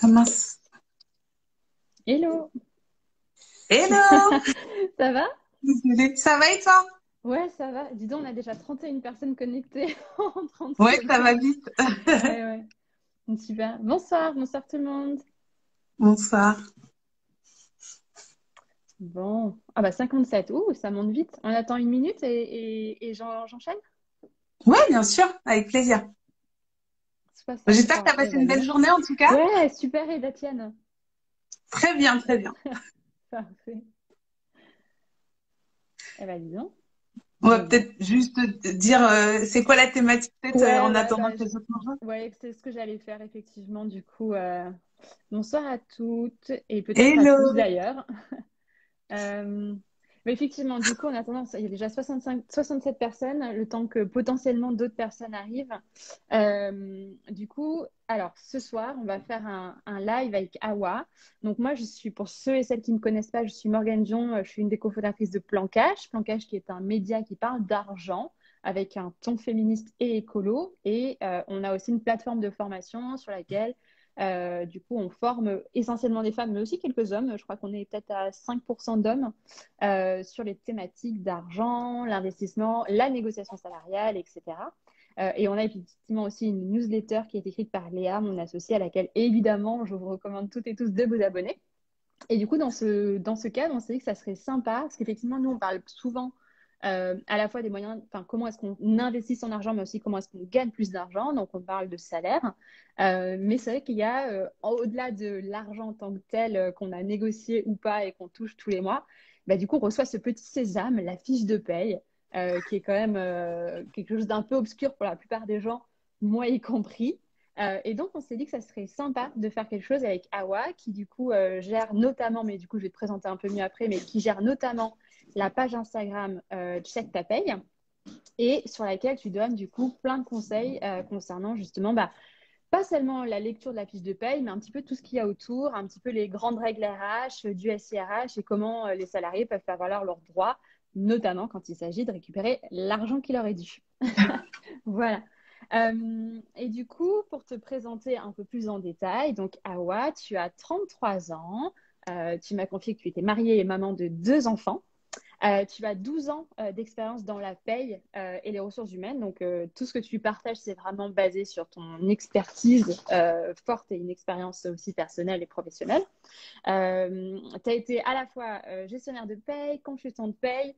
Comment... Hello, Hello! ça va? Désolée. Ça va et toi? Ouais, ça va. Dis donc, on a déjà 31 personnes connectées en 30 Ouais, ça va secondes. vite. Ouais, ouais. Donc, super. Bonsoir, bonsoir tout le monde. Bonsoir. Bon. Ah bah 57. Ouh, ça monte vite. On attend une minute et j'enchaîne. Ouais, bien sûr, avec plaisir. J'espère que 63. tu as Eh passé ben, une dis belle donc. journée en tout cas. Ouais, super. Et la tienne? Très bien, très bien. Parfait. Eh ben, dis donc. On va Génial. peut-être juste dire c'est quoi la thématique peut-être Ouais, en ouais, attendant bah, que les autres nous rejoignent. ouais, c'est ce que j'allais faire, effectivement. Du coup, bonsoir à toutes et peut-être à tous Hello! d'ailleurs. Euh, mais effectivement, du coup, en attendant, il y a déjà 67 personnes, le temps que potentiellement d'autres personnes arrivent. Du coup, alors ce soir, on va faire un live avec Awa. Donc moi, je suis, pour ceux et celles qui ne me connaissent pas, je suis Morgane Dion, je suis une des cofondatrices de Plancash. Plancash qui est un média qui parle d'argent avec un ton féministe et écolo. Et on a aussi une plateforme de formation sur laquelle du coup, on forme essentiellement des femmes, mais aussi quelques hommes. Je crois qu'on est peut-être à 5% d'hommes sur les thématiques d'argent, l'investissement, la négociation salariale, etc. Et on a effectivement aussi une newsletter qui est écrite par Léa, mon associée, à laquelle évidemment je vous recommande toutes et tous de vous abonner. Et du coup, dans ce cadre, on s'est dit que ça serait sympa, parce qu'effectivement, nous, on parle souvent à la fois des moyens, enfin, comment est-ce qu'on investit son argent, mais aussi comment est-ce qu'on gagne plus d'argent. Donc, on parle de salaire. Mais c'est vrai qu'il y a, au-delà de l'argent en tant que tel, qu'on a négocié ou pas et qu'on touche tous les mois, bah, du coup, on reçoit ce petit sésame, la fiche de paye, qui est quand même quelque chose d'un peu obscur pour la plupart des gens, moi y compris. Et donc, on s'est dit que ça serait sympa de faire quelque chose avec Awa, qui du coup gère notamment, mais du coup, je vais te présenter un peu mieux après, mais qui gère notamment la page Instagram Check ta paye, et sur laquelle tu donnes du coup plein de conseils concernant justement, bah, pas seulement la lecture de la fiche de paye, mais un petit peu tout ce qu'il y a autour, un petit peu les grandes règles RH, du SIRH et comment les salariés peuvent faire valoir leurs droits, notamment quand il s'agit de récupérer l'argent qui leur est dû. Voilà. Et du coup, pour te présenter un peu plus en détail, donc Awa, tu as 33 ans, tu m'as confié que tu étais mariée et maman de deux enfants. Tu as 12 ans d'expérience dans la paye et les ressources humaines. Donc, tout ce que tu partages, c'est vraiment basé sur ton expertise forte et une expérience aussi personnelle et professionnelle. Tu as été à la fois gestionnaire de paye, consultant de paye,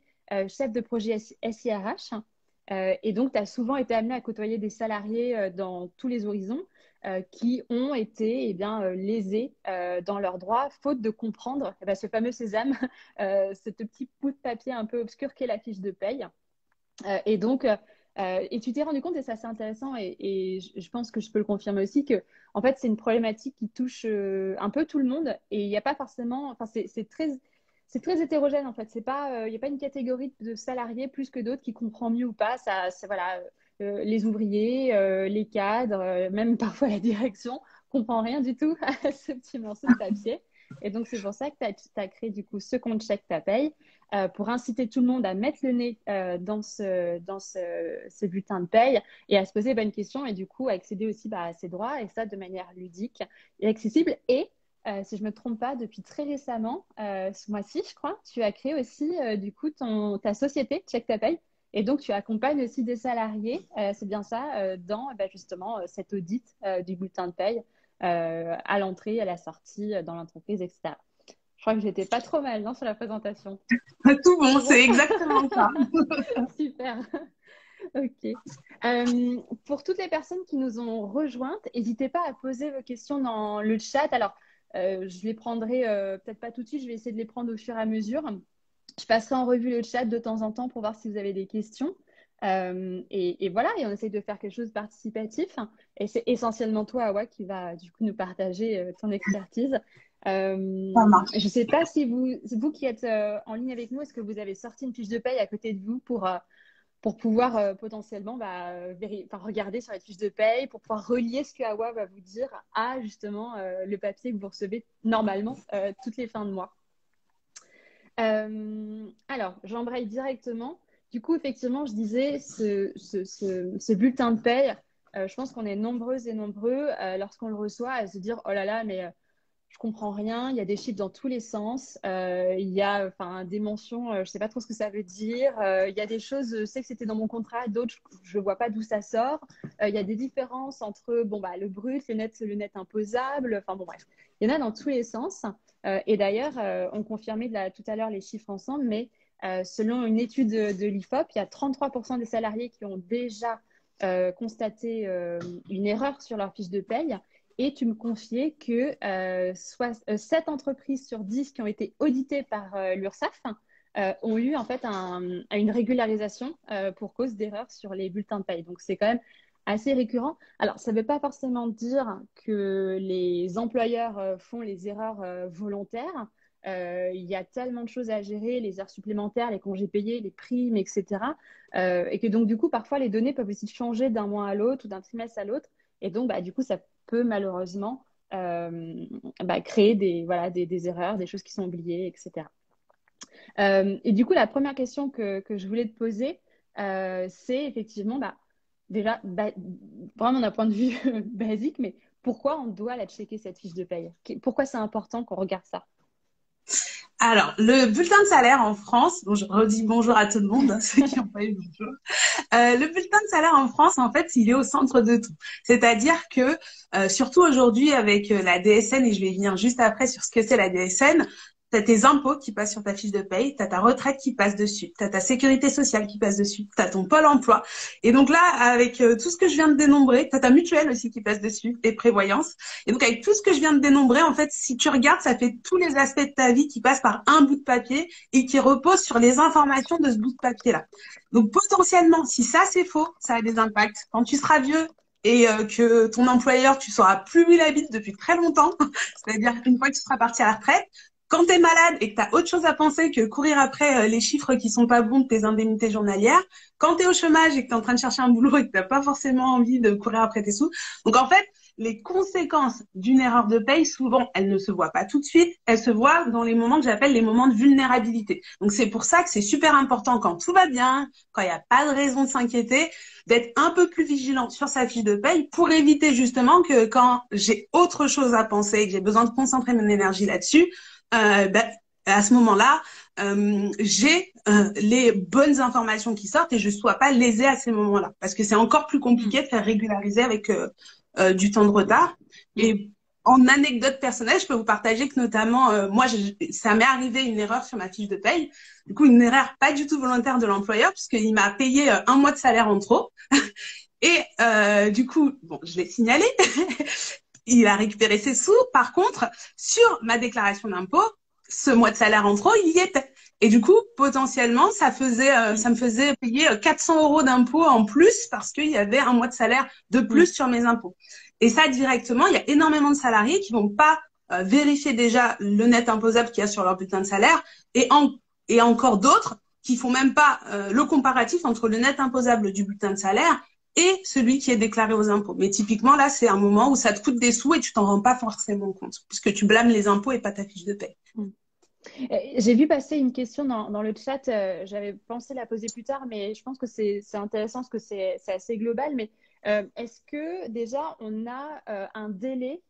chef de projet SIRH. Et donc, tu as souvent été amené à côtoyer des salariés dans tous les horizons qui ont été lésés dans leurs droits, faute de comprendre ce fameux sésame, ce petit bout de papier un peu obscur qu'est la fiche de paye. Et tu t'es rendu compte, et c'est assez intéressant, et je pense que je peux le confirmer aussi, que en fait, c'est une problématique qui touche un peu tout le monde, et il n'y a pas forcément, enfin, c'est très hétérogène en fait. C'est pas, il n'y a pas une catégorie de salariés plus que d'autres qui comprend mieux ou pas. Ça, c'est voilà, les ouvriers, les cadres, même parfois la direction, comprend rien du tout à ce petit morceau de papier. Et donc, c'est pour ça que tu as créé du coup ce compte Chèque Ta Paye pour inciter tout le monde à mettre le nez dans ce bulletin de paye et à se poser les bonnes questions et du coup à accéder aussi à ses droits et ça de manière ludique et accessible. Et si je ne me trompe pas, depuis très récemment, ce mois-ci, je crois, tu as créé aussi du coup ta société, Check Ta Paye. Et donc, tu accompagnes aussi des salariés, c'est bien ça, dans justement cet audit du bulletin de paye à l'entrée, à la sortie, dans l'entreprise, etc. Je crois que j'étais pas trop mal non, sur la présentation. Tout bon, C'est bon? c'est exactement ça. Super. Ok. Pour toutes les personnes qui nous ont rejointes, n'hésitez pas à poser vos questions dans le chat. Alors, je les prendrai peut-être pas tout de suite, je vais essayer de les prendre au fur et à mesure. Je passerai en revue le chat de temps en temps pour voir si vous avez des questions. Et voilà, et on essaye de faire quelque chose de participatif. Et c'est essentiellement toi, Awa, qui va du coup nous partager ton expertise. Ça Je ne marche. sais pas si vous qui êtes en ligne avec nous, est-ce que vous avez sorti une fiche de paye à côté de vous pour pouvoir potentiellement regarder sur la fiche de paye, pour pouvoir relier ce que Awa va vous dire à justement le papier que vous recevez normalement toutes les fins de mois. Alors, j'embraye directement. Du coup, effectivement, je disais, ce bulletin de paye, je pense qu'on est nombreuses et nombreux, lorsqu'on le reçoit, à se dire, oh là là, mais je comprends rien, il y a des chiffres dans tous les sens, il y a enfin des mentions, je sais pas trop ce que ça veut dire, il y a des choses, je sais que c'était dans mon contrat, d'autres je vois pas d'où ça sort, il y a des différences entre bon bah le brut, le net imposable, enfin bon bref, il y en a dans tous les sens. Et d'ailleurs, on confirmait tout à l'heure les chiffres ensemble, mais selon une étude de l'IFOP, il y a 33% des salariés qui ont déjà constaté une erreur sur leur fiche de paye. Et tu me confiais que 7 entreprises sur 10 qui ont été auditées par l'URSSAF ont eu en fait une régularisation pour cause d'erreurs sur les bulletins de paye. Donc c'est quand même assez récurrent. Alors ça ne veut pas forcément dire que les employeurs font les erreurs volontaires. Il y a tellement de choses à gérer, les heures supplémentaires, les congés payés, les primes, etc. Et que donc du coup parfois les données peuvent aussi changer d'un mois à l'autre ou d'un trimestre à l'autre. Et donc, bah, du coup, ça peut malheureusement créer des erreurs, des choses qui sont oubliées, etc. Et du coup, la première question que je voulais te poser, c'est effectivement, déjà, vraiment d'un point de vue basique, mais pourquoi on doit la checker, cette fiche de paye? Pourquoi c'est important qu'on regarde ça? Alors, le bulletin de salaire en France, bon, je redis bonjour à tout le monde, hein, ceux qui n'ont pas eu bonjour. Le bulletin de salaire en France, en fait, il est au centre de tout. C'est-à-dire que, surtout aujourd'hui avec la DSN, et je vais venir juste après sur ce que c'est la DSN, tu as tes impôts qui passent sur ta fiche de paye, tu as ta retraite qui passe dessus, tu as ta sécurité sociale qui passe dessus, tu as ton pôle emploi. Et donc là, avec tout ce que je viens de dénombrer, tu as ta mutuelle aussi qui passe dessus, tes prévoyances. Et donc avec tout ce que je viens de dénombrer, en fait, si tu regardes, ça fait tous les aspects de ta vie qui passent par un bout de papier et qui reposent sur les informations de ce bout de papier-là. Donc potentiellement, si ça c'est faux, ça a des impacts. Quand tu seras vieux et que ton employeur, tu sauras plus où il habite depuis très longtemps, c'est-à-dire une fois que tu seras parti à la retraite, quand tu es malade et que tu as autre chose à penser que courir après les chiffres qui sont pas bons de tes indemnités journalières, quand tu es au chômage et que tu es en train de chercher un boulot et que tu n'as pas forcément envie de courir après tes sous. Donc en fait, les conséquences d'une erreur de paye, souvent, elles ne se voient pas tout de suite, elles se voient dans les moments que j'appelle les moments de vulnérabilité. Donc c'est pour ça que c'est super important quand tout va bien, quand il n'y a pas de raison de s'inquiéter, d'être un peu plus vigilant sur sa fiche de paye pour éviter justement que quand j'ai autre chose à penser et que j'ai besoin de concentrer mon énergie là-dessus, à ce moment-là, j'ai les bonnes informations qui sortent et je ne sois pas lésée à ces moments-là. Parce que c'est encore plus compliqué de faire régulariser avec du temps de retard. Et en anecdote personnelle, je peux vous partager que notamment, moi, ça m'est arrivé une erreur sur ma fiche de paye. Du coup, une erreur pas du tout volontaire de l'employeur puisqu'il m'a payé un mois de salaire en trop. Et du coup, bon, je l'ai signalé. Il a récupéré ses sous. Par contre, sur ma déclaration d'impôt, ce mois de salaire en trop, il y était. Et du coup, potentiellement, ça me faisait payer 400 € d'impôts en plus parce qu'il y avait un mois de salaire de plus sur mes impôts. Et ça, directement, il y a énormément de salariés qui vont pas vérifier déjà le net imposable qu'il y a sur leur bulletin de salaire et encore d'autres qui font même pas le comparatif entre le net imposable du bulletin de salaire et celui qui est déclaré aux impôts. Mais typiquement, là, c'est un moment où ça te coûte des sous et tu t'en rends pas forcément compte, puisque tu blâmes les impôts et pas ta fiche de paie. J'ai vu passer une question dans le chat, j'avais pensé la poser plus tard, mais je pense que c'est intéressant parce que c'est assez global. Mais est-ce que déjà on a un délai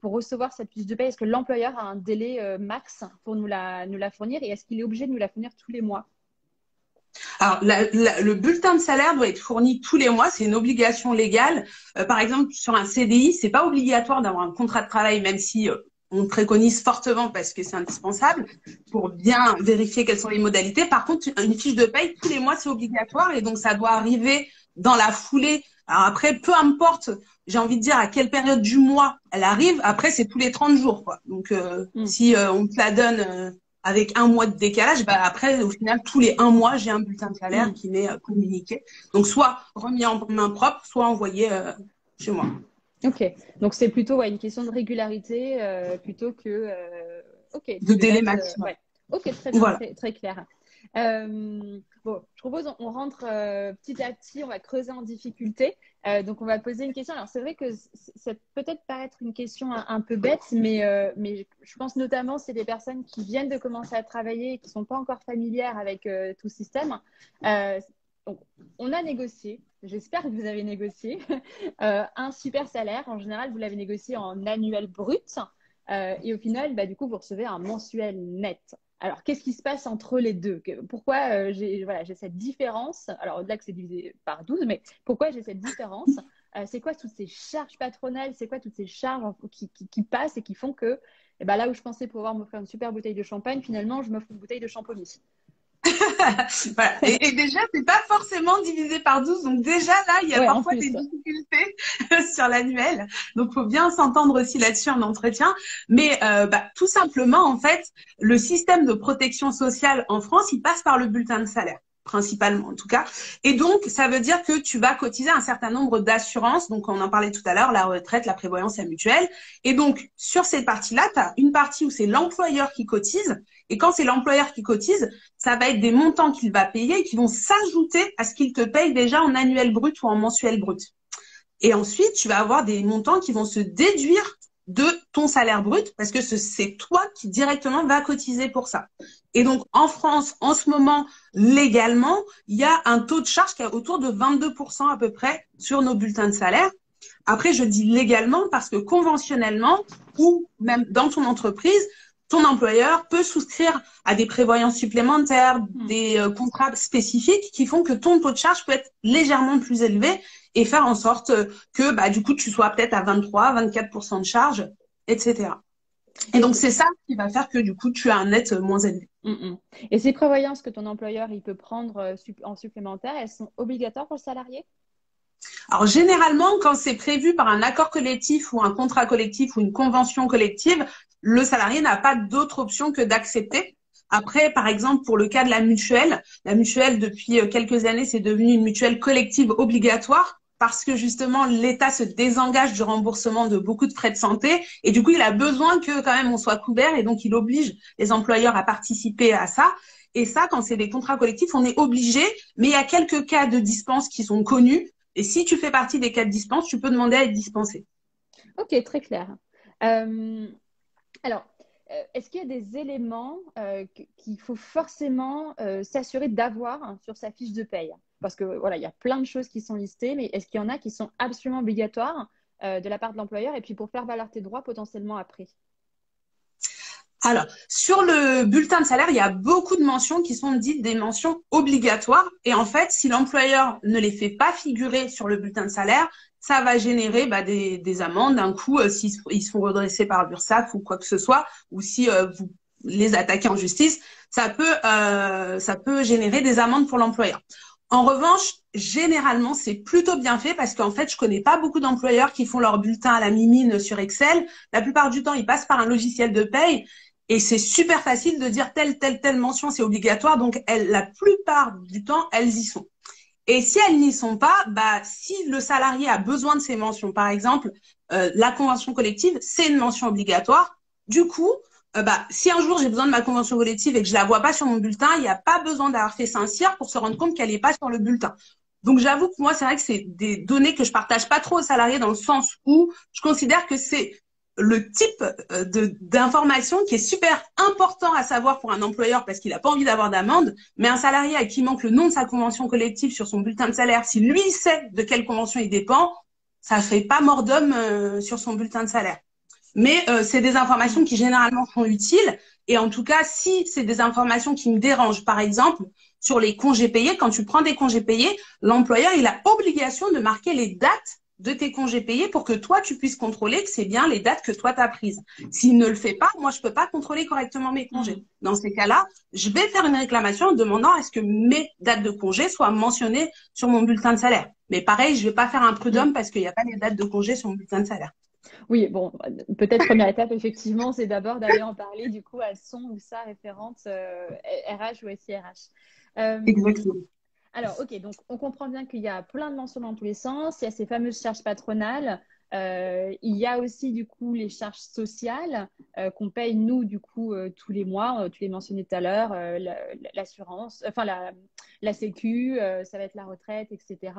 pour recevoir cette fiche de paie? Est-ce que l'employeur a un délai max pour nous la fournir et est-ce qu'il est obligé de nous la fournir tous les mois? Alors, le bulletin de salaire doit être fourni tous les mois, c'est une obligation légale. Par exemple, sur un CDI, c'est pas obligatoire d'avoir un contrat de travail, même si on préconise fortement parce que c'est indispensable pour bien vérifier quelles sont les modalités. Par contre, une fiche de paye tous les mois, c'est obligatoire et donc ça doit arriver dans la foulée. Alors après, peu importe, j'ai envie de dire à quelle période du mois elle arrive. Après, c'est tous les 30 jours, quoi. Donc, si on te la donne avec un mois de décalage, après, au final, tous les 1 mois, j'ai un bulletin de salaire qui m'est communiqué. Donc, soit remis en main propre, soit envoyé chez moi. Ok, donc c'est plutôt une question de régularité plutôt que de délai maximum. Ouais. Ok, très bien, voilà. très clair. Bon, je propose on rentre petit à petit, on va creuser en difficulté. Donc on va poser une question. Alors c'est vrai que ça peut être paraître une question un peu bête, mais je pense notamment c'est des personnes qui viennent de commencer à travailler et qui sont pas encore familières avec tout ce système. Donc, on a négocié j'espère que vous avez négocié un super salaire. En général, vous l'avez négocié en annuel brut. Et au final, bah, du coup, vous recevez un mensuel net. Alors, qu'est-ce qui se passe entre les deux? Pourquoi j'ai cette différence? Alors, au-delà que c'est divisé par 12, mais pourquoi j'ai cette différence? C'est quoi toutes ces charges patronales? C'est quoi toutes ces charges qui passent et qui font que eh ben, là où je pensais pouvoir m'offrir une super bouteille de champagne, finalement, je m'offre une bouteille de champomis. Voilà. Et déjà, c'est pas forcément divisé par 12. Donc déjà, là, il y a Ouais, en parfois plus. des difficultés sur l'annuel. Donc, faut bien s'entendre aussi là-dessus en entretien. Mais tout simplement, en fait, le système de protection sociale en France, il passe par le bulletin de salaire principalement en tout cas. Et donc, ça veut dire que tu vas cotiser un certain nombre d'assurances. Donc, on en parlait tout à l'heure, la retraite, la prévoyance, la mutuelle. Et donc, sur cette partie-là, tu as une partie où c'est l'employeur qui cotise. Et quand c'est l'employeur qui cotise, ça va être des montants qu'il va payer qui vont s'ajouter à ce qu'il te paye déjà en annuel brut ou en mensuel brut. Et ensuite, tu vas avoir des montants qui vont se déduire de ton salaire brut parce que c'est toi qui directement va cotiser pour ça. Et donc, en France, en ce moment, légalement, il y a un taux de charge qui est autour de 22% à peu près sur nos bulletins de salaire. Après, je dis légalement parce que conventionnellement ou même dans ton entreprise, ton employeur peut souscrire à des prévoyances supplémentaires, des contrats spécifiques qui font que ton taux de charge peut être légèrement plus élevé et faire en sorte que du coup, tu sois peut-être à 23, 24% de charge, etc. Et donc, c'est ça qui va faire que du coup, tu as un net moins élevé. Et ces prévoyances que ton employeur il peut prendre en supplémentaire, elles sont obligatoires pour le salarié? Alors, généralement, quand c'est prévu par un accord collectif ou un contrat collectif ou une convention collective, le salarié n'a pas d'autre option que d'accepter. Après, par exemple, pour le cas de la mutuelle, depuis quelques années, c'est devenu une mutuelle collective obligatoire parce que justement, l'État se désengage du remboursement de beaucoup de frais de santé et du coup, il a besoin que quand même on soit couvert et donc il oblige les employeurs à participer à ça. Et ça, quand c'est des contrats collectifs, on est obligé, mais il y a quelques cas de dispense qui sont connus. Et si tu fais partie des cas de dispense, tu peux demander à être dispensé. Ok, très clair. Euh, alors, est-ce qu'il y a des éléments qu'il faut forcément s'assurer d'avoir sur sa fiche de paye? Parce que voilà, il y a plein de choses qui sont listées, mais est-ce qu'il y en a qui sont absolument obligatoires de la part de l'employeur et puis pour faire valoir tes droits potentiellement après? Alors, sur le bulletin de salaire, il y a beaucoup de mentions qui sont dites des mentions obligatoires. Et en fait, si l'employeur ne les fait pas figurer sur le bulletin de salaire, ça va générer des amendes d'un coup s'ils se font redresser par l'URSSAF ou quoi que ce soit, ou si vous les attaquez en justice, ça peut générer des amendes pour l'employeur. En revanche, généralement, c'est plutôt bien fait parce qu'en fait, je connais pas beaucoup d'employeurs qui font leur bulletin à la mimine sur Excel. La plupart du temps, ils passent par un logiciel de paye et c'est super facile de dire telle mention, c'est obligatoire. Donc, la plupart du temps, elles y sont. Et si elles n'y sont pas, si le salarié a besoin de ces mentions, par exemple, la convention collective, c'est une mention obligatoire. Du coup, si un jour j'ai besoin de ma convention collective et que je la vois pas sur mon bulletin, il n'y a pas besoin d'avoir fait Saint-Cyr pour se rendre compte qu'elle n'est pas sur le bulletin. Donc j'avoue que moi, c'est vrai que c'est des données que je partage pas trop aux salariés dans le sens où je considère que c'est le type d'information qui est super important à savoir pour un employeur parce qu'il n'a pas envie d'avoir d'amende, mais un salarié à qui manque le nom de sa convention collective sur son bulletin de salaire, si lui sait de quelle convention il dépend, ça fait pas mort d'homme sur son bulletin de salaire. Mais c'est des informations qui généralement sont utiles. Et en tout cas, si c'est des informations qui me dérangent, par exemple, sur les congés payés, quand tu prends des congés payés, l'employeur, il a obligation de marquer les dates de tes congés payés pour que toi, tu puisses contrôler que c'est bien les dates que toi, tu as prises. S'il ne le fait pas, moi, je peux pas contrôler correctement mes congés. Dans ces cas-là, je vais faire une réclamation en demandant à ce que mes dates de congés soient mentionnées sur mon bulletin de salaire. Mais pareil, je vais pas faire un prud'homme parce qu'il n'y a pas les dates de congés sur mon bulletin de salaire. Oui, bon, peut-être première étape, effectivement, c'est d'abord d'aller en parler du coup à son ou sa référente RH ou SIRH. Exactement. Alors, ok, donc on comprend bien qu'il y a plein de mentions dans tous les sens. Il y a ces fameuses charges patronales. Il y a aussi du coup les charges sociales qu'on paye nous du coup tous les mois. Tu les mentionnais tout à l'heure, l'assurance, enfin la Sécu, ça va être la retraite, etc.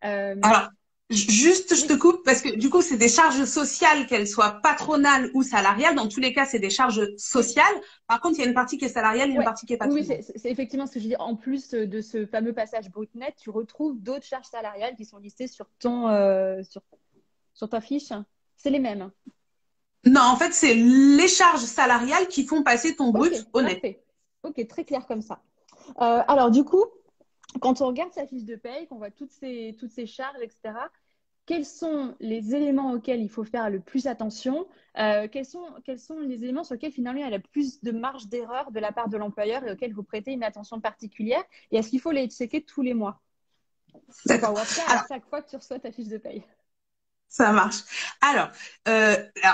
Alors, Juste, je te coupe parce que du coup, c'est des charges sociales, qu'elles soient patronales ou salariales. Dans tous les cas, c'est des charges sociales. Par contre, il y a une partie qui est salariale et une Ouais, partie qui est oui, patronale. c'est effectivement ce que je dis. En plus de ce fameux passage brut-net, tu retrouves d'autres charges salariales qui sont listées sur sur ta fiche. C'est les mêmes. Non, en fait, c'est les charges salariales qui font passer ton Ok, brut au net. parfait. Ok, très clair comme ça. Alors, du coup, quand on regarde sa fiche de paye, qu'on voit toutes ces charges, etc., quels sont les éléments auxquels il faut faire le plus attention? Quels sont les éléments sur lesquels finalement il y a le plus de marge d'erreur de la part de l'employeur et auxquels vous prêtez une attention particulière? Et est-ce qu'il faut les checker tous les mois? Enfin, D'accord. ou en tout cas à Alors, chaque fois que tu reçois ta fiche de paye. ça marche. Alors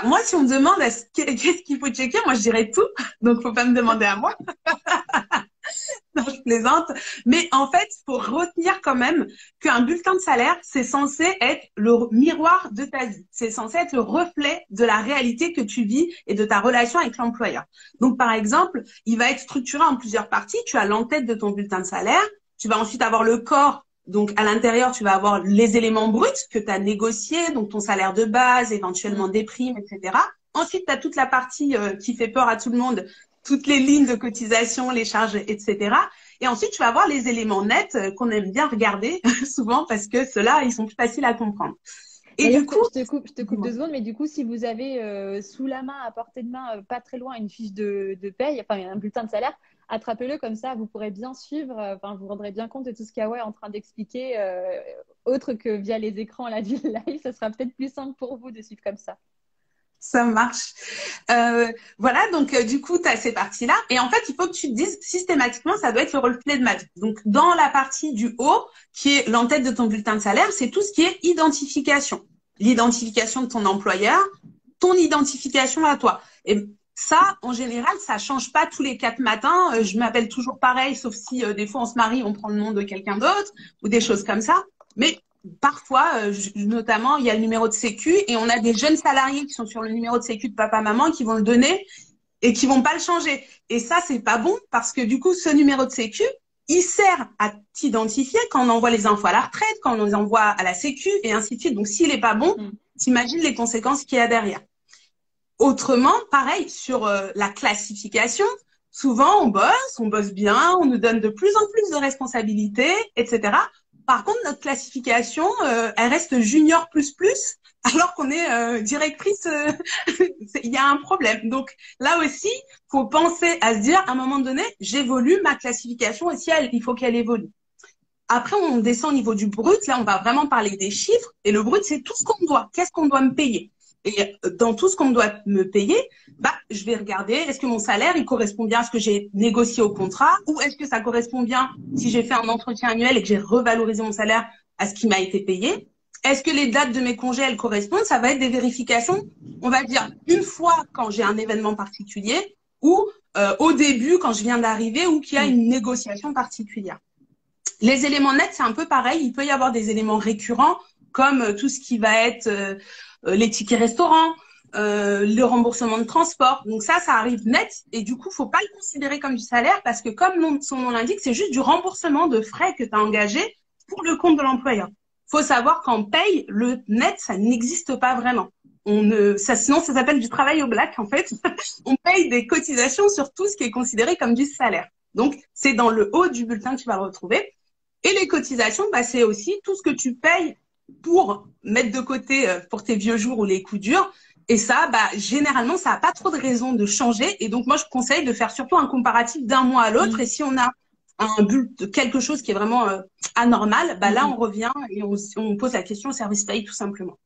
moi, si on me demande qu'est-ce qu'il faut checker, moi, je dirais tout. Donc, faut pas me demander à moi. Non, je plaisante. Mais en fait, faut retenir quand même qu'un bulletin de salaire, c'est censé être le miroir de ta vie. C'est censé être le reflet de la réalité que tu vis et de ta relation avec l'employeur. Donc, par exemple, il va être structuré en plusieurs parties. Tu as l'entête de ton bulletin de salaire. Tu vas ensuite avoir le corps. Donc, à l'intérieur, tu vas avoir les éléments bruts que tu as négociés, donc ton salaire de base, éventuellement Mm. des primes, etc. Ensuite, tu as toute la partie qui fait peur à tout le monde, toutes les lignes de cotisation, les charges, etc. Et ensuite, tu vas avoir les éléments nets qu'on aime bien regarder souvent parce que ceux-là, ils sont plus faciles à comprendre. Et D'ailleurs, du coup, je te coupe deux secondes, mais du coup, si vous avez sous la main, à portée de main, pas très loin, une fiche de paye, enfin un bulletin de salaire, attrapez-le comme ça, vous pourrez bien suivre, enfin, vous vous rendrez bien compte de tout ce qu'Awa est en train d'expliquer, autre que via les écrans, la vie live, ça sera peut-être plus simple pour vous de suivre comme ça. ça marche. Voilà, donc du coup, tu as ces parties-là. Et en fait, il faut que tu te dises systématiquement, ça doit être le reflet de ma vie. Donc, dans la partie du haut, qui est l'entête de ton bulletin de salaire, c'est tout ce qui est identification. L'identification de ton employeur, ton identification à toi. Et ça, en général, ça change pas tous les 4 matins. Je m'appelle toujours pareil, sauf si des fois on se marie, on prend le nom de quelqu'un d'autre ou des choses comme ça. Mais parfois, notamment, il y a le numéro de sécu et on a des jeunes salariés qui sont sur le numéro de sécu de papa-maman qui vont le donner et qui vont pas le changer. Et ça, c'est pas bon parce que du coup, ce numéro de sécu, il sert à t'identifier quand on envoie les infos à la retraite, quand on les envoie à la sécu et ainsi de suite. Donc, s'il est pas bon, Mm. t'imagines les conséquences qu'il y a derrière. Autrement, pareil, sur la classification, souvent on bosse bien, on nous donne de plus en plus de responsabilités, etc. Par contre, notre classification, elle reste junior plus, alors qu'on est directrice. Il y a un problème. Donc là aussi, faut penser à se dire, à un moment donné, j'évolue ma classification aussi, il faut qu'elle évolue. Après, on descend au niveau du brut. Là, on va vraiment parler des chiffres. Et le brut, c'est tout ce qu'on doit. Qu'est-ce qu'on doit me payer? Et dans tout ce qu'on doit me payer, bah, je vais regarder, est-ce que mon salaire, il correspond bien à ce que j'ai négocié au contrat? Ou est-ce que ça correspond bien si j'ai fait un entretien annuel et que j'ai revalorisé mon salaire à ce qui m'a été payé? Est-ce que les dates de mes congés, elles correspondent? Ça va être des vérifications, on va dire, une fois quand j'ai un événement particulier ou au début quand je viens d'arriver ou qu'il y a Mm. une négociation particulière. Les éléments nets, c'est un peu pareil. Il peut y avoir des éléments récurrents, comme tout ce qui va être les tickets restaurants, le remboursement de transport. Donc ça arrive net. Et du coup, faut pas le considérer comme du salaire parce que, comme son nom l'indique, c'est juste du remboursement de frais que tu as engagé pour le compte de l'employeur. Faut savoir qu'en paye, le net, ça n'existe pas vraiment. Sinon, ça s'appelle du travail au black, en fait. On paye des cotisations sur tout ce qui est considéré comme du salaire. Donc, c'est dans le haut du bulletin que tu vas le retrouver. Et les cotisations, bah, c'est aussi tout ce que tu payes pour mettre de côté pour tes vieux jours ou les coups durs. Et ça, bah, généralement, ça n'a pas trop de raison de changer. Et donc, moi, je conseille de faire surtout un comparatif d'un mois à l'autre. Mm. Et si on a quelque chose qui est vraiment anormal, bah, Mm, là, mm. on revient et on pose la question au service paye, tout simplement.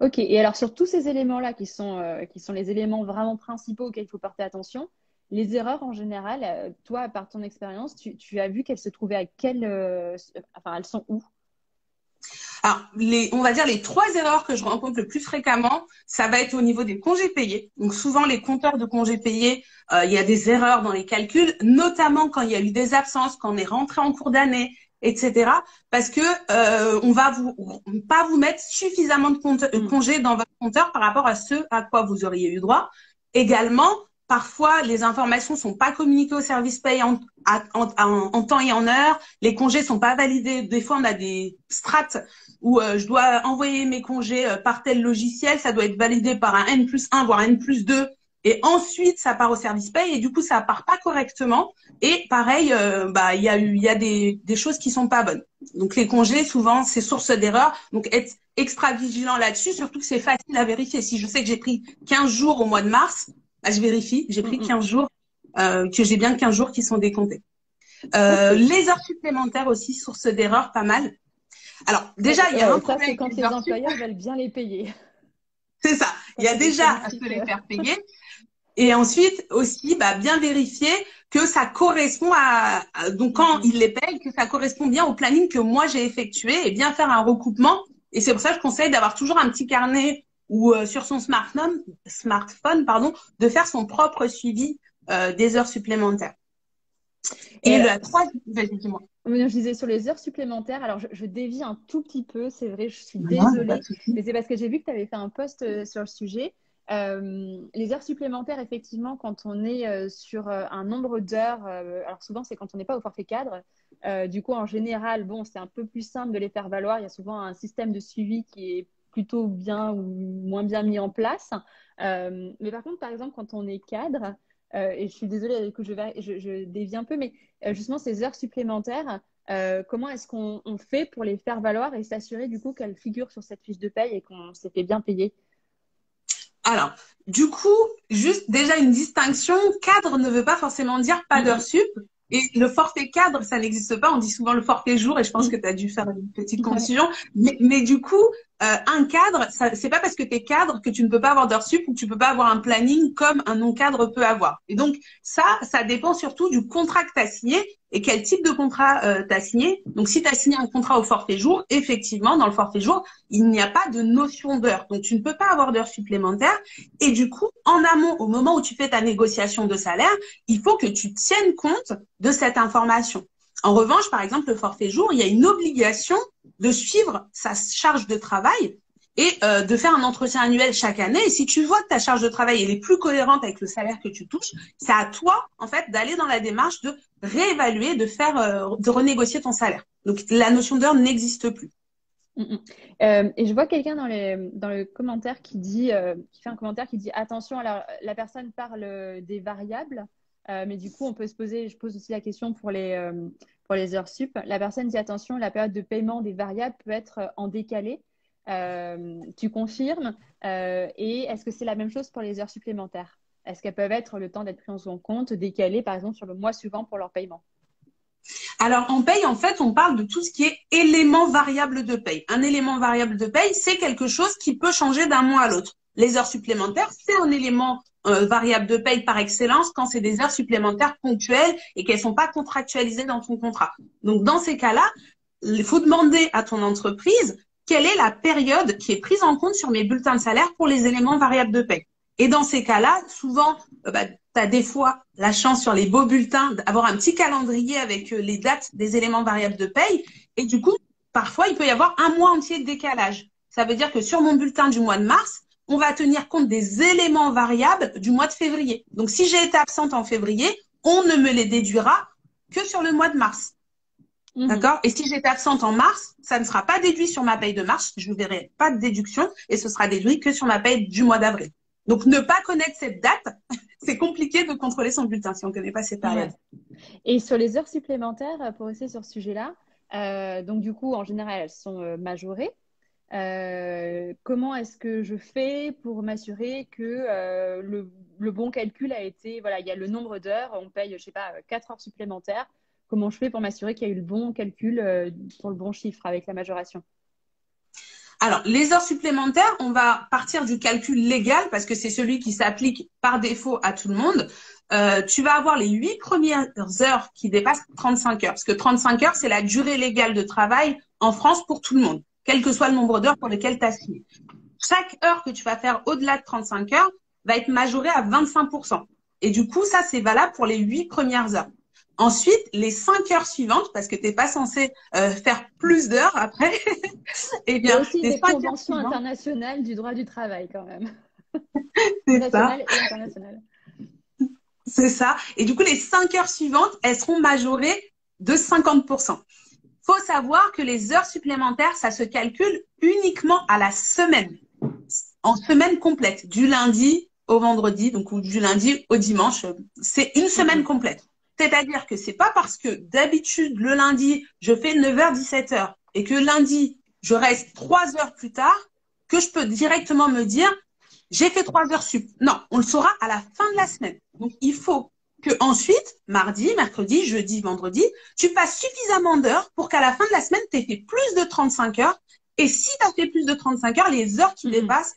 Ok, et alors sur tous ces éléments-là qui sont les éléments vraiment principaux auxquels il faut porter attention, les erreurs en général, toi, par ton expérience, tu as vu qu'elles se trouvaient à enfin, elles sont où? Alors, on va dire les 3 erreurs que je rencontre le plus fréquemment, ça va être au niveau des congés payés. Donc, souvent, les compteurs de congés payés, il y a des erreurs dans les calculs, notamment quand il y a eu des absences, quand on est rentré en cours d'année, etc. Parce que on va pas vous mettre suffisamment de Mm. congés dans votre compteur par rapport à ce à quoi vous auriez eu droit. Également, parfois, les informations sont pas communiquées au service paye en temps et en heure. Les congés sont pas validés. Des fois, on a des strates où je dois envoyer mes congés par tel logiciel. Ça doit être validé par un N+1, voire N+2. Et ensuite, ça part au service paye et du coup, ça part pas correctement. Et pareil, il y a des choses qui sont pas bonnes. Donc, les congés, souvent, c'est source d'erreur. Donc, être extra vigilant là-dessus, surtout que c'est facile à vérifier. Si je sais que j'ai pris 15 jours au mois de mars, bah, je vérifie, j'ai pris 15 jours, que j'ai bien 15 jours qui sont décomptés. Les heures supplémentaires aussi, source d'erreur, pas mal. Alors, déjà, il y a un problème. Ça, c'est quand les employeurs veulent bien les payer. C'est ça. Il y a déjà à se les faire payer. Et ensuite, aussi, bien vérifier que ça correspond donc quand ils les payent, que ça correspond bien au planning que moi j'ai effectué et bien faire un recoupement. Et c'est pour ça que je conseille d'avoir toujours un petit carnet ou sur son smartphone, de faire son propre suivi des heures supplémentaires. Et la troisième, vas-y, dis-moi. Je disais sur les heures supplémentaires, alors je dévie un tout petit peu, c'est vrai, je suis désolée, mais c'est parce que j'ai vu que tu avais fait un post sur le sujet. Les heures supplémentaires, effectivement, quand on est sur un nombre d'heures, alors souvent c'est quand on n'est pas au forfait cadre, du coup en général, bon, c'est un peu plus simple de les faire valoir, il y a souvent un système de suivi qui est plutôt bien ou moins bien mis en place. Mais par contre, par exemple, quand on est cadre, et je suis désolée que je dévie un peu, mais justement ces heures supplémentaires, comment est-ce qu'on fait pour les faire valoir et s'assurer du coup qu'elles figurent sur cette fiche de paye et qu'on s'est fait bien payer? Alors, du coup, juste déjà une distinction, cadre ne veut pas forcément dire pas d'heures sup. Et le forfait cadre, ça n'existe pas. On dit souvent le forfait jour et je pense que tu as dû faire une petite confusion. Mais du coup, un cadre, c'est pas parce que tu es cadre que tu ne peux pas avoir d'heures sup ou que tu peux pas avoir un planning comme un non-cadre peut avoir. Et donc, ça dépend surtout du contrat que tu as signé et quel type de contrat tu as signé. Donc, si tu as signé un contrat au forfait jour, effectivement, dans le forfait jour, il n'y a pas de notion d'heure. Donc, tu ne peux pas avoir d'heures supplémentaires. Et du coup, en amont, au moment où tu fais ta négociation de salaire, il faut que tu tiennes compte de cette information. En revanche, par exemple, le forfait jour, il y a une obligation de suivre sa charge de travail et de faire un entretien annuel chaque année. Et si tu vois que ta charge de travail elle est plus cohérente avec le salaire que tu touches, c'est à toi, en fait, d'aller dans la démarche de réévaluer, de renégocier ton salaire. Donc, la notion d'heure n'existe plus. Et je vois quelqu'un dans le commentaire qui fait un commentaire qui dit attention, la personne parle des variables, mais du coup je pose aussi la question pour les heures sup. La personne dit attention, la période de paiement des variables peut être en décalé. Tu confirmes? Et est-ce que c'est la même chose pour les heures supplémentaires? Est-ce qu'elles peuvent être le temps d'être prises en compte, décalées par exemple sur le mois suivant pour leur paiement? Alors, en paye, en fait, on parle de tout ce qui est élément variable de paye. Un élément variable de paye, c'est quelque chose qui peut changer d'un mois à l'autre. Les heures supplémentaires, c'est un élément variable de paye par excellence quand c'est des heures supplémentaires ponctuelles et qu'elles sont pas contractualisées dans ton contrat. Donc, dans ces cas-là, il faut demander à ton entreprise quelle est la période qui est prise en compte sur mes bulletins de salaire pour les éléments variables de paye. Et dans ces cas-là, souvent, tu as des fois la chance sur les beaux bulletins d'avoir un petit calendrier avec les dates des éléments variables de paye. Et du coup, parfois, il peut y avoir un mois entier de décalage. Ça veut dire que sur mon bulletin du mois de mars, on va tenir compte des éléments variables du mois de février. Donc, si j'ai été absente en février, on ne me les déduira que sur le mois de mars. D'accord? Et si j'étais absente en mars, ça ne sera pas déduit sur ma paye de mars. Je ne verrai pas de déduction et ce sera déduit que sur ma paye du mois d'avril. Donc, ne pas connaître cette date, c'est compliqué de contrôler son bulletin si on ne connaît pas ces périodes. Et sur les heures supplémentaires, pour rester sur ce sujet-là, donc du coup, en général, elles sont majorées. Comment est-ce que je fais pour m'assurer que le bon calcul a été, voilà, il y a le nombre d'heures, on paye, je sais pas, 4 heures supplémentaires. Comment je fais pour m'assurer qu'il y a eu le bon calcul pour le bon chiffre avec la majoration? Alors, les heures supplémentaires, on va partir du calcul légal parce que c'est celui qui s'applique par défaut à tout le monde. Tu vas avoir les 8 premières heures qui dépassent 35 heures. Parce que 35 heures, c'est la durée légale de travail en France pour tout le monde, quel que soit le nombre d'heures pour lesquelles tu as signé. Chaque heure que tu vas faire au-delà de 35 heures va être majorée à 25%. Et du coup, ça, c'est valable pour les 8 premières heures. Ensuite, les 5 heures suivantes, parce que tu n'es pas censé faire plus d'heures après, eh bien, il y a aussi des conventions internationales du droit du travail quand même. C'est nationales et internationales. C'est ça. Et du coup, les 5 heures suivantes, elles seront majorées de 50%. Faut savoir que les heures supplémentaires, ça se calcule uniquement à la semaine, en semaine complète, du lundi au vendredi, donc ou du lundi au dimanche. C'est une semaine complète. C'est-à-dire que c'est pas parce que d'habitude, le lundi, je fais 9h, 17h et que lundi, je reste 3 heures plus tard que je peux directement me dire, j'ai fait 3 heures sup. Non, on le saura à la fin de la semaine. Donc, il faut que ensuite, mardi, mercredi, jeudi, vendredi, tu passes suffisamment d'heures pour qu'à la fin de la semaine, tu aies fait plus de 35 heures. Et si tu as fait plus de 35 heures, les heures qui dépassent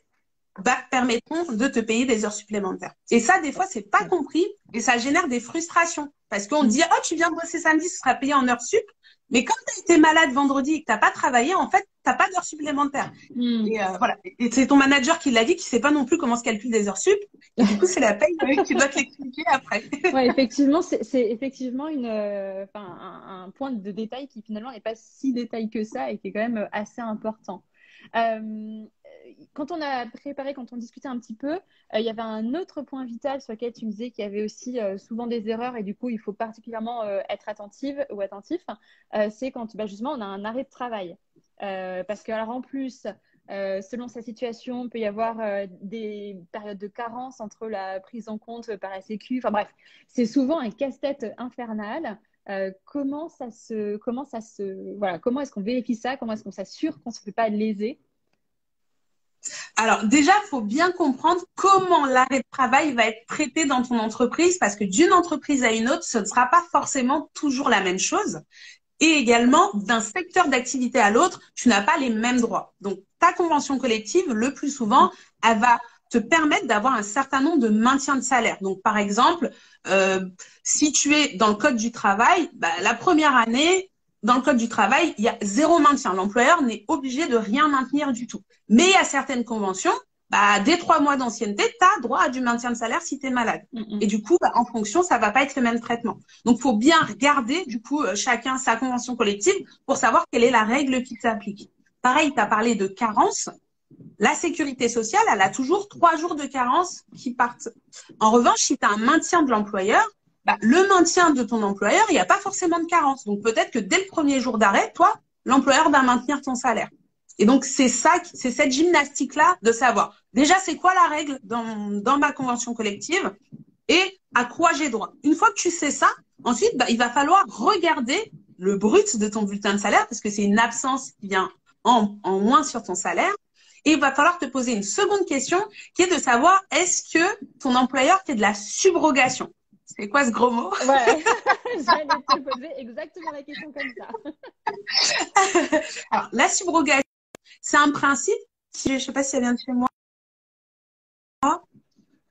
permettront de te payer des heures supplémentaires. Et ça, des fois, c'est pas compris et ça génère des frustrations. Parce qu'on dit, oh, tu viens bosser samedi, ce sera payé en heures sup. Mais comme tu as été malade vendredi et que tu n'as pas travaillé, en fait, tu n'as pas d'heures supplémentaires. Et voilà. Et c'est ton manager qui l'a dit, qui ne sait pas non plus comment se calcule des heures sup. Et du coup, c'est la paye que tu dois te l'expliquer après. Ouais, effectivement, c'est effectivement un point de détail qui finalement n'est pas si détaillé que ça et qui est quand même assez important. Quand on a préparé, quand on discutait un petit peu, il y avait un autre point vital sur lequel tu me disais qu'il y avait aussi souvent des erreurs et du coup, il faut particulièrement être attentive ou attentif. C'est quand justement on a un arrêt de travail. Parce que alors en plus, selon sa situation, il peut y avoir des périodes de carence entre la prise en compte par la Sécu. Enfin bref, c'est souvent un casse-tête infernal. Comment est-ce qu'on vérifie ça? Comment est-ce qu'on s'assure qu'on ne se fait pas léser? Alors déjà, il faut bien comprendre comment l'arrêt de travail va être traité dans ton entreprise parce que d'une entreprise à une autre, ce ne sera pas forcément toujours la même chose. Et également, d'un secteur d'activité à l'autre, tu n'as pas les mêmes droits. Donc, ta convention collective, le plus souvent, elle va te permettre d'avoir un certain nombre de maintiens de salaire. Donc, par exemple, si tu es dans le code du travail, la première année, dans le code du travail, il y a 0 maintien. L'employeur n'est obligé de rien maintenir du tout. Mais il y a certaines conventions, dès 3 mois d'ancienneté, tu as droit à du maintien de salaire si tu es malade. Et du coup, en fonction, ça va pas être le même traitement. Donc, il faut bien regarder, du coup, chacun sa convention collective pour savoir quelle est la règle qui s'applique. Pareil, tu as parlé de carence. La sécurité sociale, elle a toujours 3 jours de carence qui partent. En revanche, si tu as un maintien de l'employeur, le maintien de ton employeur, il n'y a pas forcément de carence. Donc, peut-être que dès le premier jour d'arrêt, toi, l'employeur va maintenir ton salaire. Et donc, c'est cette gymnastique-là de savoir déjà c'est quoi la règle dans ma convention collective et à quoi j'ai droit. Une fois que tu sais ça, ensuite, il va falloir regarder le brut de ton bulletin de salaire parce que c'est une absence qui vient en moins sur ton salaire. Et il va falloir te poser une seconde question qui est de savoir est-ce que ton employeur fait de la subrogation? C'est quoi ce gros mot? Ouais, j'allais te poser exactement la question comme ça. Alors, la subrogation, c'est un principe qui, je ne sais pas si elle vient de chez moi.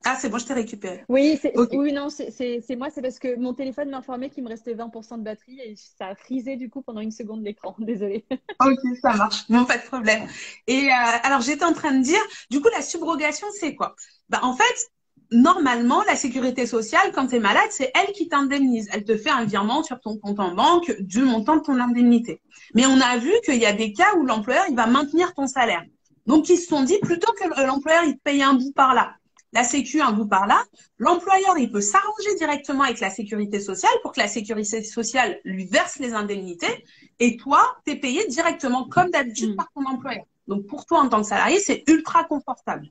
Ah, c'est bon, je t'ai récupéré. Oui, okay. Oui, non, c'est moi, c'est parce que mon téléphone m'informait qu'il me restait 20% de batterie et ça a frisé du coup pendant une seconde l'écran. Désolée. Ok, ça marche. Bon, pas de problème. Et alors, j'étais en train de dire, du coup, la subrogation, c'est quoi? En fait, normalement, la sécurité sociale, quand tu es malade, c'est elle qui t'indemnise. Elle te fait un virement sur ton compte en banque du montant de ton indemnité. Mais on a vu qu'il y a des cas où l'employeur, il va maintenir ton salaire. Donc, ils se sont dit, plutôt que l'employeur, il te paye un bout par là, la sécu un bout par là, l'employeur, il peut s'arranger directement avec la sécurité sociale pour que la sécurité sociale lui verse les indemnités et toi, tu es payé directement comme d'habitude par ton employeur. Donc, pour toi, en tant que salarié, c'est ultra confortable.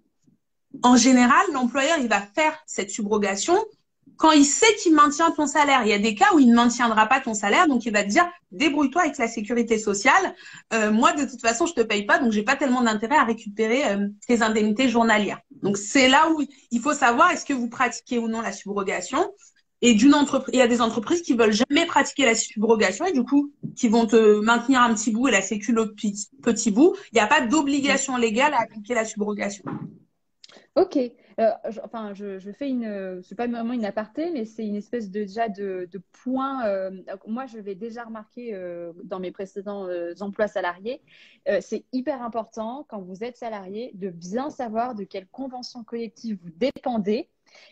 En général, l'employeur, il va faire cette subrogation quand il sait qu'il maintient ton salaire. Il y a des cas où il ne maintiendra pas ton salaire, donc il va te dire débrouille-toi avec la sécurité sociale. Moi, de toute façon, je te paye pas, donc j'ai pas tellement d'intérêt à récupérer tes indemnités journalières. Donc c'est là où il faut savoir est-ce que vous pratiquez ou non la subrogation. Et il y a des entreprises qui veulent jamais pratiquer la subrogation et du coup qui vont te maintenir un petit bout et la sécu l'autre petit bout. Il n'y a pas d'obligation légale à appliquer la subrogation. Ok, je fais c'est pas vraiment une aparté, mais c'est une espèce de point. Moi, je l'ai déjà remarqué dans mes précédents emplois salariés. C'est hyper important quand vous êtes salarié de bien savoir de quelle convention collective vous dépendez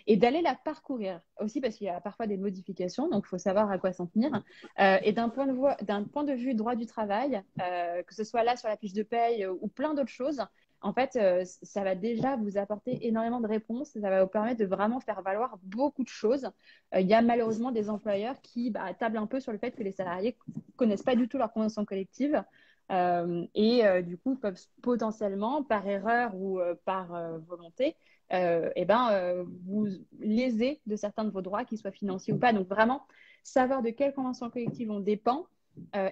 et d'aller la parcourir aussi parce qu'il y a parfois des modifications, donc il faut savoir à quoi s'en tenir. Et d'un point de vue droit du travail, que ce soit là sur la fiche de paye ou plein d'autres choses. en fait, ça va déjà vous apporter énormément de réponses. Ça va vous permettre de vraiment faire valoir beaucoup de choses. Il y a malheureusement des employeurs qui tablent un peu sur le fait que les salariés connaissent pas du tout leur convention collective. Du coup, peuvent potentiellement, par erreur ou par volonté, vous léser de certains de vos droits, qu'ils soient financiers ou pas. Donc, vraiment, savoir de quelle convention collective on dépend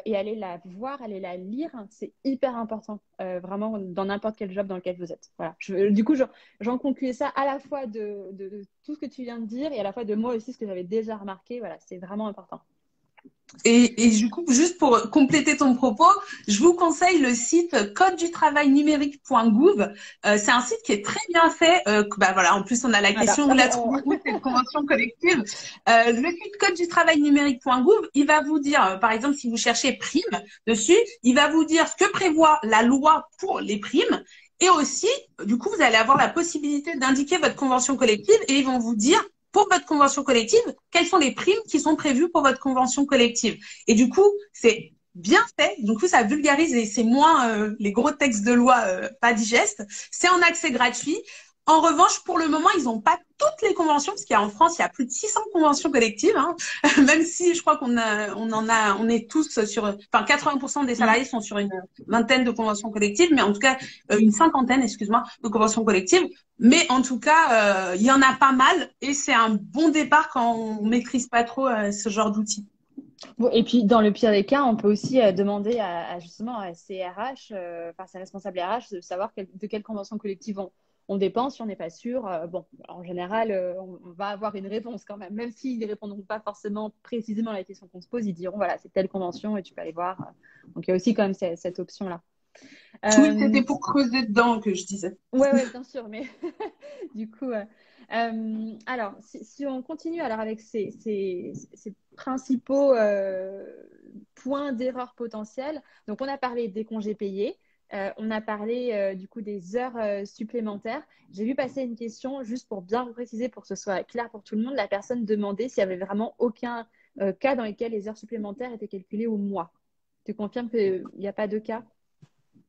et aller la voir, aller la lire, c'est hyper important, vraiment, dans n'importe quel job dans lequel vous êtes. Voilà. Du coup, j'en concluais ça à la fois de tout ce que tu viens de dire et à la fois de moi aussi, ce que j'avais déjà remarqué. Voilà, c'est vraiment important. Et du coup, juste pour compléter ton propos, je vous conseille le site codedutravailnumérique.gouv. C'est un site qui est très bien fait. Voilà, en plus, on a la question où la trouver, où cette convention collective. Le site codedutravailnumérique.gouv, il va vous dire, par exemple, si vous cherchez prime dessus, il va vous dire ce que prévoit la loi pour les primes. Et aussi, du coup, vous allez avoir la possibilité d'indiquer votre convention collective et ils vont vous dire pour votre convention collective, quelles sont les primes qui sont prévues pour votre convention collective. Et du coup, c'est bien fait. Du coup, ça vulgarise et c'est moins les gros textes de loi pas digestes. C'est en accès gratuit. En revanche, pour le moment, ils n'ont pas toutes les conventions, parce qu'en France, il y a plus de 600 conventions collectives, hein. Même si je crois on est tous sur, enfin, 80% des salariés sont sur une vingtaine de conventions collectives, mais en tout cas, une cinquantaine, excuse-moi, de conventions collectives. Mais en tout cas, il y en a pas mal et c'est un bon départ quand on maîtrise pas trop ce genre d'outils. Bon, et puis, dans le pire des cas, on peut aussi demander justement à ces RH, enfin, ces responsables RH, de savoir de quelle convention collective on dépend. Si on n'est pas sûr, bon, en général, on va avoir une réponse quand même. Même s'ils ne répondront pas forcément précisément à la question qu'on se pose, ils diront, voilà, c'est telle convention et tu peux aller voir. Donc, il y a aussi quand même cette option-là. Oui, c'était pour creuser dedans que je disais. Ouais, bien sûr, mais du coup, alors, si on continue alors avec ces principaux points d'erreur potentiels, donc on a parlé des congés payés, on a parlé du coup des heures supplémentaires. J'ai vu passer une question, juste pour bien préciser, pour que ce soit clair pour tout le monde, la personne demandait s'il y avait vraiment aucun cas dans lequel les heures supplémentaires étaient calculées au mois. Tu confirmes qu'il n'y a pas de cas?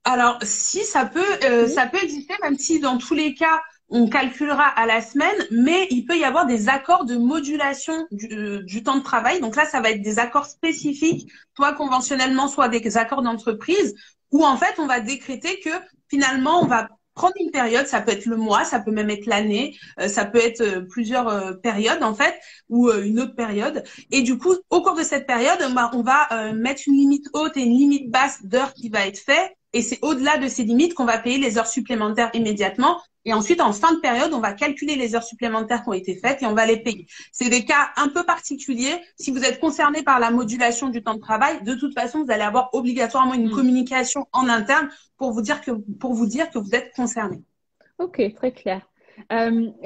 Alors, si ça peut exister, même si dans tous les cas, on calculera à la semaine, mais il peut y avoir des accords de modulation du temps de travail. Donc là, ça va être des accords spécifiques, soit conventionnellement, soit des accords d'entreprise, où en fait, on va décréter que finalement, on va prendre une période, ça peut être le mois, ça peut même être l'année, ça peut être plusieurs périodes en fait, ou une autre période. Et du coup, au cours de cette période, on va mettre une limite haute et une limite basse d'heures qui va être faite. Et c'est au-delà de ces limites qu'on va payer les heures supplémentaires immédiatement. Et ensuite, en fin de période, on va calculer les heures supplémentaires qui ont été faites et on va les payer. C'est des cas un peu particuliers. Si vous êtes concerné par la modulation du temps de travail, de toute façon, vous allez avoir obligatoirement une communication en interne pour vous dire que vous êtes concerné. Ok, très clair.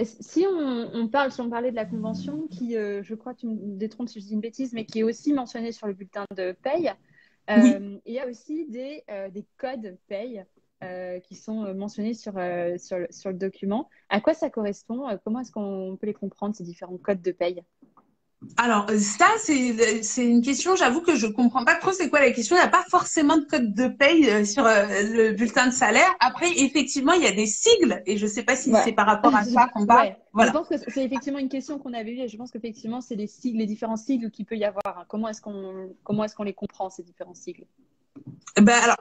Si on parlait de la convention qui, je crois, tu me détrompes si je dis une bêtise, mais qui est aussi mentionnée sur le bulletin de paye, Oui. il y a aussi des codes paye qui sont mentionnés sur le document. À quoi ça correspond? Comment est-ce qu'on peut les comprendre, ces différents codes de paye? Alors ça, c'est une question, j'avoue que je comprends pas trop c'est quoi la question. Il n'y a pas forcément de code de paye sur le bulletin de salaire. Après, effectivement, il y a des sigles et je sais pas si c'est par rapport à ça qu'on parle. Ouais. Voilà. Je pense que c'est effectivement une question qu'on avait eue et je pense qu'effectivement, c'est les sigles, les différents sigles qu'il peut y avoir, hein. Comment est-ce qu'on les comprend, ces différents sigles? Ben alors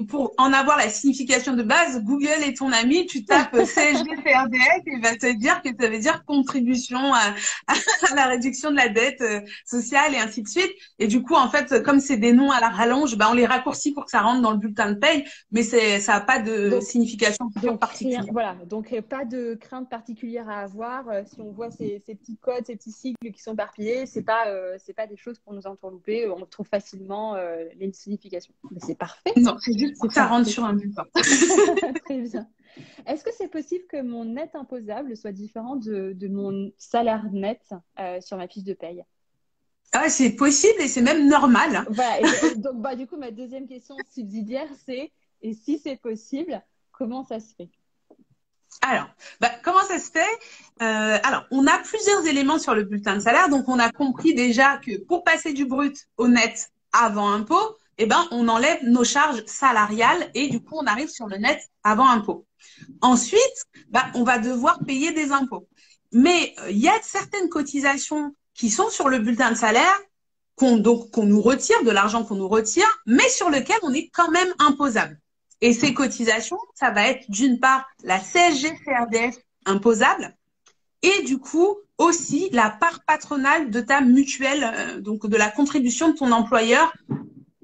pour en avoir la signification de base, Google est ton ami, tu tapes CSG-CRDS et il va te dire que ça veut dire contribution à la réduction de la dette sociale et ainsi de suite. Et du coup, en fait, comme c'est des noms à la rallonge, ben on les raccourcit pour que ça rentre dans le bulletin de paye, mais ça a pas de signification particulière. Voilà, donc pas de crainte particulière à avoir. Si on voit ces petits codes, ces petits sigles qui sont éparpillés, c'est pas des choses pour nous entourlouper. On trouve facilement les significations. Mais c'est parfait. Non, c'est juste pour que ça rentre sur un bulletin. Très bien. Est-ce que c'est possible que mon net imposable soit différent de mon salaire net sur ma fiche de paye? Ah, c'est possible et c'est même normal. Voilà. Donc, du coup, ma deuxième question subsidiaire, c'est et si c'est possible, comment ça se fait? Alors, comment ça se fait? Alors, on a plusieurs éléments sur le bulletin de salaire. Donc, on a compris déjà que pour passer du brut au net avant impôt, eh ben, on enlève nos charges salariales et du coup, on arrive sur le net avant impôt. Ensuite, bah, on va devoir payer des impôts. Mais il y a certaines cotisations qui sont sur le bulletin de salaire qu'on nous retire, de l'argent qu'on nous retire, mais sur lequel on est quand même imposable. Et ces cotisations, ça va être d'une part la CSG-CRDS imposable et du coup aussi la part patronale de ta mutuelle, donc de la contribution de ton employeur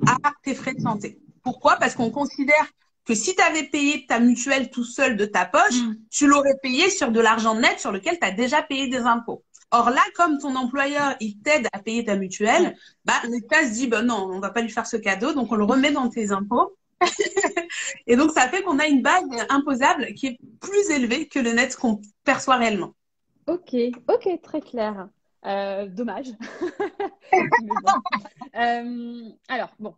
à tes frais de santé. Pourquoi? Parce qu'on considère que si tu avais payé ta mutuelle tout seul de ta poche, tu l'aurais payé sur de l'argent net sur lequel tu as déjà payé des impôts. Or là, comme ton employeur, il t'aide à payer ta mutuelle, bah, l'État se dit, bah non, on va pas lui faire ce cadeau, donc on le remet dans tes impôts. Et donc, ça fait qu'on a une base imposable qui est plus élevée que le net qu'on perçoit réellement. Ok, ok, très clair. Dommage. Mais alors, bon.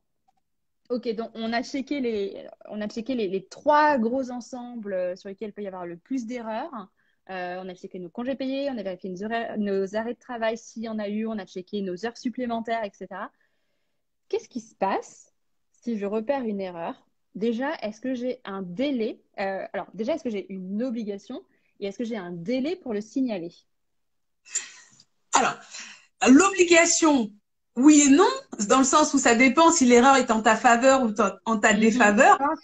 Ok, donc on a checké les trois gros ensembles sur lesquels il peut y avoir le plus d'erreurs. On a checké nos congés payés, on a vérifié nos arrêts de travail s'il y en a eu, on a checké nos heures supplémentaires, etc. Qu'est-ce qui se passe si je repère une erreur? Déjà, est-ce que j'ai un délai? Alors, déjà, est-ce que j'ai une obligation et est-ce que j'ai un délai pour le signaler? Alors, l'obligation, oui et non, dans le sens où ça dépend si l'erreur est en ta faveur ou en ta défaveur. Hein.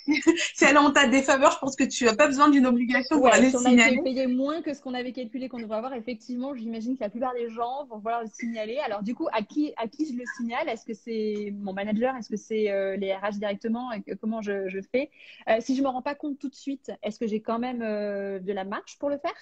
Si elle est en ta défaveur, je pense que tu n'as pas besoin d'une obligation pour Ouais, aller si on a signaler. été payé moins que ce qu'on avait calculé qu'on devrait avoir, effectivement, j'imagine que la plupart des gens vont vouloir le signaler. Alors, du coup, à qui je le signale? Est-ce que c'est mon manager? Est-ce que c'est les RH directement? Et comment je fais? Si je ne me rends pas compte tout de suite, est-ce que j'ai quand même de la marge pour le faire?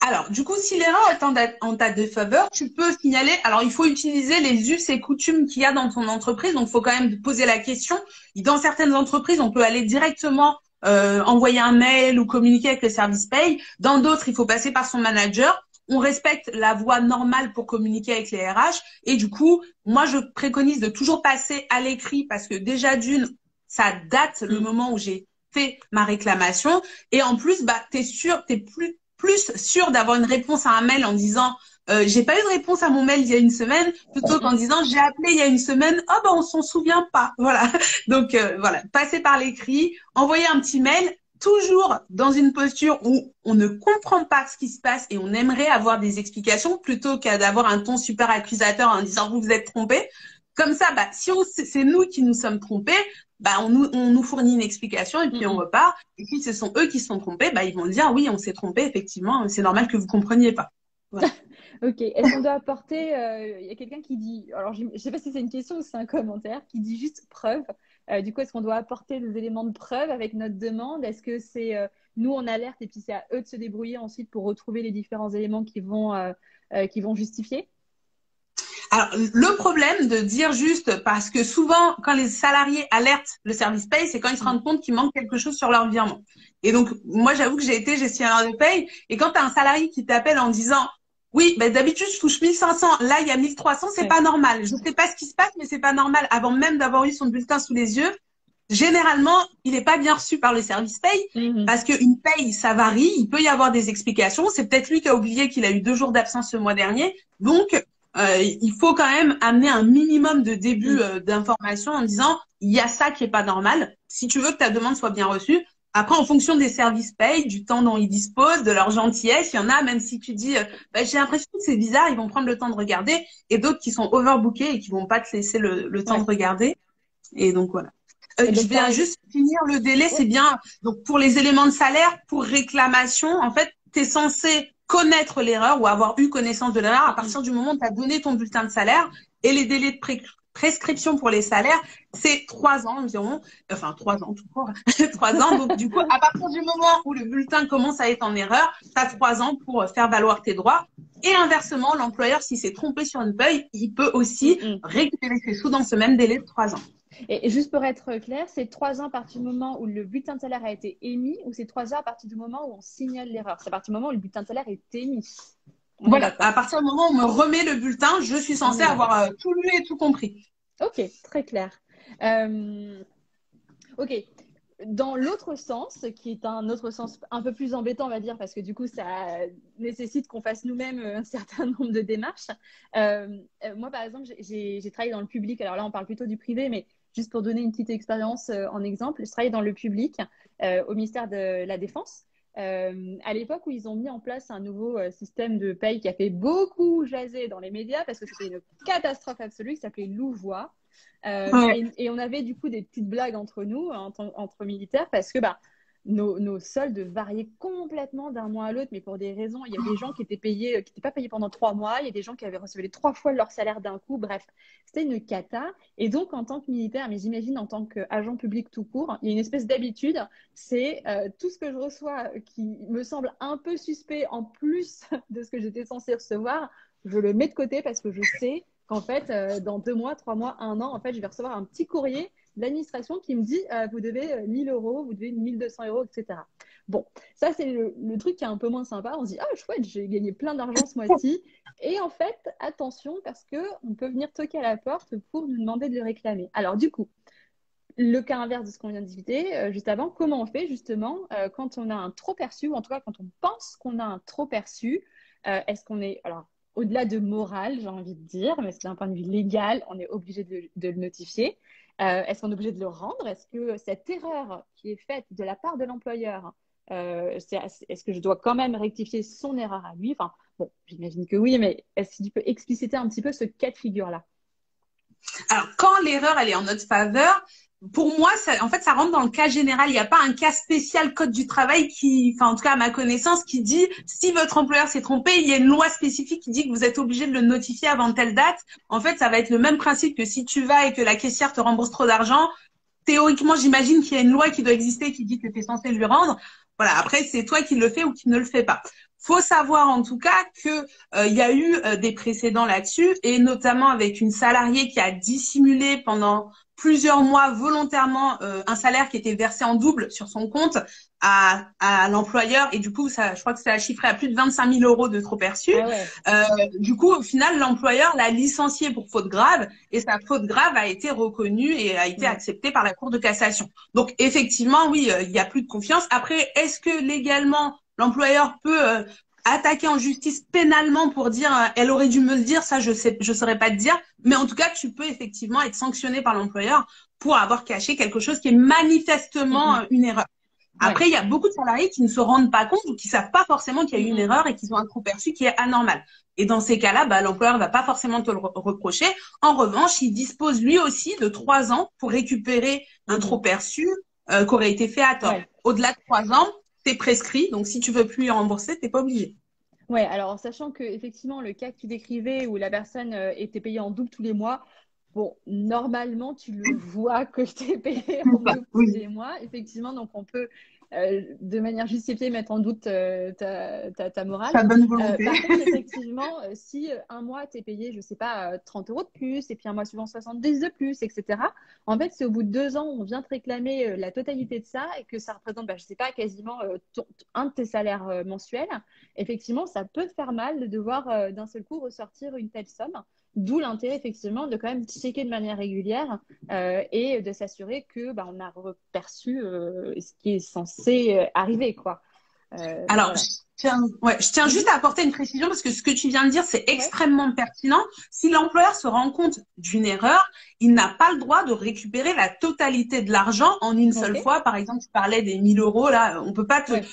Alors, du coup, si l'erreur est en ta défaveur, tu peux signaler. Alors, il faut utiliser les us et coutumes qu'il y a dans ton entreprise. Donc, il faut quand même poser la question. Dans certaines entreprises, on peut aller directement envoyer un mail ou communiquer avec le service paye. Dans d'autres, il faut passer par son manager. On respecte la voie normale pour communiquer avec les RH. Et du coup, moi, je préconise de toujours passer à l'écrit parce que déjà d'une, ça date le moment où j'ai fait ma réclamation. Et en plus, bah, t'es plus sûr d'avoir une réponse à un mail en disant j'ai pas eu de réponse à mon mail il y a une semaine plutôt qu'en disant j'ai appelé il y a une semaine, oh ben on s'en souvient pas. Voilà. Donc voilà, passer par l'écrit, envoyer un petit mail, toujours dans une posture où on ne comprend pas ce qui se passe et on aimerait avoir des explications plutôt qu'à d'avoir un ton super accusateur en disant vous vous êtes trompé. Comme ça, bah, si c'est nous qui nous sommes trompés, bah, on nous fournit une explication et puis on repart. Et si ce sont eux qui se sont trompés, bah, ils vont dire oui, on s'est trompé, effectivement, c'est normal que vous compreniez pas. Voilà. Ok, est-ce qu'on doit apporter, il y a quelqu'un qui dit, alors je ne sais pas si c'est une question ou c'est un commentaire, qui dit juste preuve. Du coup, est-ce qu'on doit apporter des éléments de preuve avec notre demande? Est-ce que c'est nous on alerte et puis c'est à eux de se débrouiller ensuite pour retrouver les différents éléments qui vont justifier? Alors, le problème de dire juste, parce que souvent, quand les salariés alertent le service paye, c'est quand ils se rendent compte qu'il manque quelque chose sur leur virement. Et donc, moi, j'avoue que j'ai été gestionnaire de paye. Et quand tu as un salarié qui t'appelle en disant, oui, ben, d'habitude, je touche 1500, là, il y a 1300, c'est pas normal. Je sais pas ce qui se passe, mais c'est pas normal. Avant même d'avoir eu son bulletin sous les yeux, généralement, il n'est pas bien reçu par le service paye parce qu'une paye, ça varie. Il peut y avoir des explications. C'est peut-être lui qui a oublié qu'il a eu 2 jours d'absence ce mois dernier. Donc, il faut quand même amener un minimum de début d'information en disant il y a ça qui est pas normal. Si tu veux que ta demande soit bien reçue, après en fonction des services paye, du temps dont ils disposent, de leur gentillesse, il y en a même si tu dis j'ai l'impression que c'est bizarre, ils vont prendre le temps de regarder, et d'autres qui sont overbookés et qui vont pas te laisser le temps de regarder. Et donc voilà. Je viens juste finir le délai, c'est bien. Donc pour les éléments de salaire, pour réclamation, en fait, tu es censé connaître l'erreur ou avoir eu connaissance de l'erreur à partir du moment où tu as donné ton bulletin de salaire. Et les délais de prescription pour les salaires, c'est 3 ans environ. Enfin, 3 ans tout court. 3 ans. Donc du coup, à partir du moment où le bulletin commence à être en erreur, tu as 3 ans pour faire valoir tes droits. Et inversement, l'employeur, s'il s'est trompé sur une paye, il peut aussi récupérer ses sous dans ce même délai de 3 ans. Et juste pour être clair, c'est 3 ans à partir du moment où le bulletin de salaire a été émis ou c'est 3 ans à partir du moment où on signale l'erreur? C'est à partir du moment où le bulletin de salaire est émis. Voilà, à partir du moment où on me remet le bulletin, je suis censée avoir tout lu et tout compris. Ok, très clair. Ok, dans l'autre sens, qui est un autre sens un peu plus embêtant, on va dire, parce que du coup, ça nécessite qu'on fasse nous-mêmes un certain nombre de démarches. Moi, par exemple, j'ai travaillé dans le public. Alors là, on parle plutôt du privé, mais juste pour donner une petite expérience en exemple, je travaillais dans le public au ministère de la Défense. À l'époque où ils ont mis en place un nouveau système de paye qui a fait beaucoup jaser dans les médias parce que c'était une catastrophe absolue qui s'appelait Louvois. Ouais. Et on avait du coup des petites blagues entre nous, entre militaires, parce que nos soldes variaient complètement d'un mois à l'autre, mais pour des raisons. Il y a des gens qui étaient payés, qui n'étaient pas payés pendant 3 mois, il y a des gens qui avaient reçu les 3 fois leur salaire d'un coup. Bref, c'était une cata. Et donc, en tant que militaire, mais j'imagine en tant qu'agent public tout court, il y a une espèce d'habitude, c'est tout ce que je reçois qui me semble un peu suspect en plus de ce que j'étais censée recevoir, je le mets de côté parce que je sais qu'en fait, dans 2 mois, 3 mois, un an, en fait, je vais recevoir un petit courrier de l'administration qui me dit vous devez 1000 euros, vous devez 1200 euros, etc. Bon, ça, c'est le truc qui est un peu moins sympa. On se dit ah, chouette, j'ai gagné plein d'argent ce mois-ci. Et en fait, attention, parce qu'on peut venir toquer à la porte pour nous demander de le réclamer. Alors, du coup, le cas inverse de ce qu'on vient de discuter juste avant, comment on fait justement quand on a un trop perçu, ou en tout cas quand on pense qu'on a un trop perçu, est-ce qu'on est, alors au-delà de moral, j'ai envie de dire, mais c'est d'un point de vue légal, on est obligé de le notifier. Est-ce qu'on est obligé de le rendre? Est-ce que cette erreur qui est faite de la part de l'employeur, est-ce que je dois quand même rectifier son erreur à lui? Enfin, bon, j'imagine que oui, mais est-ce que tu peux expliciter un petit peu ce cas de figure-là? Alors, quand l'erreur, elle est en notre faveur, pour moi, en fait, ça rentre dans le cas général. Il n'y a pas un cas spécial code du travail qui, enfin, en tout cas, à ma connaissance, qui dit si votre employeur s'est trompé, il y a une loi spécifique qui dit que vous êtes obligé de le notifier avant telle date. En fait, ça va être le même principe que si tu vas et que la caissière te rembourse trop d'argent. Théoriquement, j'imagine qu'il y a une loi qui doit exister qui dit que tu es censé lui rendre. Voilà. Après, c'est toi qui le fais ou qui ne le fais pas. Faut savoir en tout cas que il y a eu des précédents là-dessus et notamment avec une salariée qui a dissimulé pendant plusieurs mois volontairement un salaire qui était versé en double sur son compte à l'employeur et du coup ça, je crois que ça a chiffré à plus de 25 000 euros de trop perçu. Ah ouais. Du coup, au final, l'employeur l'a licencié pour faute grave et sa faute grave a été reconnue et a été Ouais. acceptée par la Cour de cassation. Donc effectivement, oui, il y a plus de confiance. Après, est-ce que légalement l'employeur peut attaquer en justice pénalement pour dire elle aurait dû me le dire, ça je saurais pas te dire, mais en tout cas tu peux effectivement être sanctionné par l'employeur pour avoir caché quelque chose qui est manifestement une erreur. Ouais. Après, il y a beaucoup de salariés qui ne se rendent pas compte ou qui savent pas forcément qu'il y a eu une Mm-mm. erreur et qu'ils ont un trop perçu qui est anormal. Et dans ces cas-là, l'employeur va pas forcément te le reprocher. En revanche, il dispose lui aussi de 3 ans pour récupérer un trop Mhm. perçu qui aurait été fait à tort. Ouais. Au-delà de 3 ans, c'est prescrit. Donc, si tu veux plus rembourser, t'es pas obligé. Ouais, alors en sachant que effectivement le cas que tu décrivais où la personne était payée en double tous les mois, bon, normalement tu le vois que tu es payé en double tous Oui, les mois, effectivement, donc on peut de manière justifiée mettre en doute ta morale. sa bonne volonté. Par contre, effectivement, si un mois tu es payé, je sais pas, 30 euros de plus, et puis un mois suivant 70 de plus, etc. En fait, c'est au bout de 2 ans où on vient te réclamer la totalité de ça et que ça représente, je sais pas, quasiment un de tes salaires mensuels. Effectivement, ça peut faire mal de devoir d'un seul coup ressortir une telle somme. D'où l'intérêt, effectivement, de quand même checker de manière régulière et de s'assurer que on a perçu ce qui est censé arriver, quoi. Alors, Voilà. je tiens juste Mhm. à apporter une précision parce que ce que tu viens de dire, c'est Ouais, extrêmement pertinent. Si l'employeur se rend compte d'une erreur, il n'a pas le droit de récupérer la totalité de l'argent en une ok. seule fois. Par exemple, tu parlais des 1000 euros, là, on peut pas Ouais.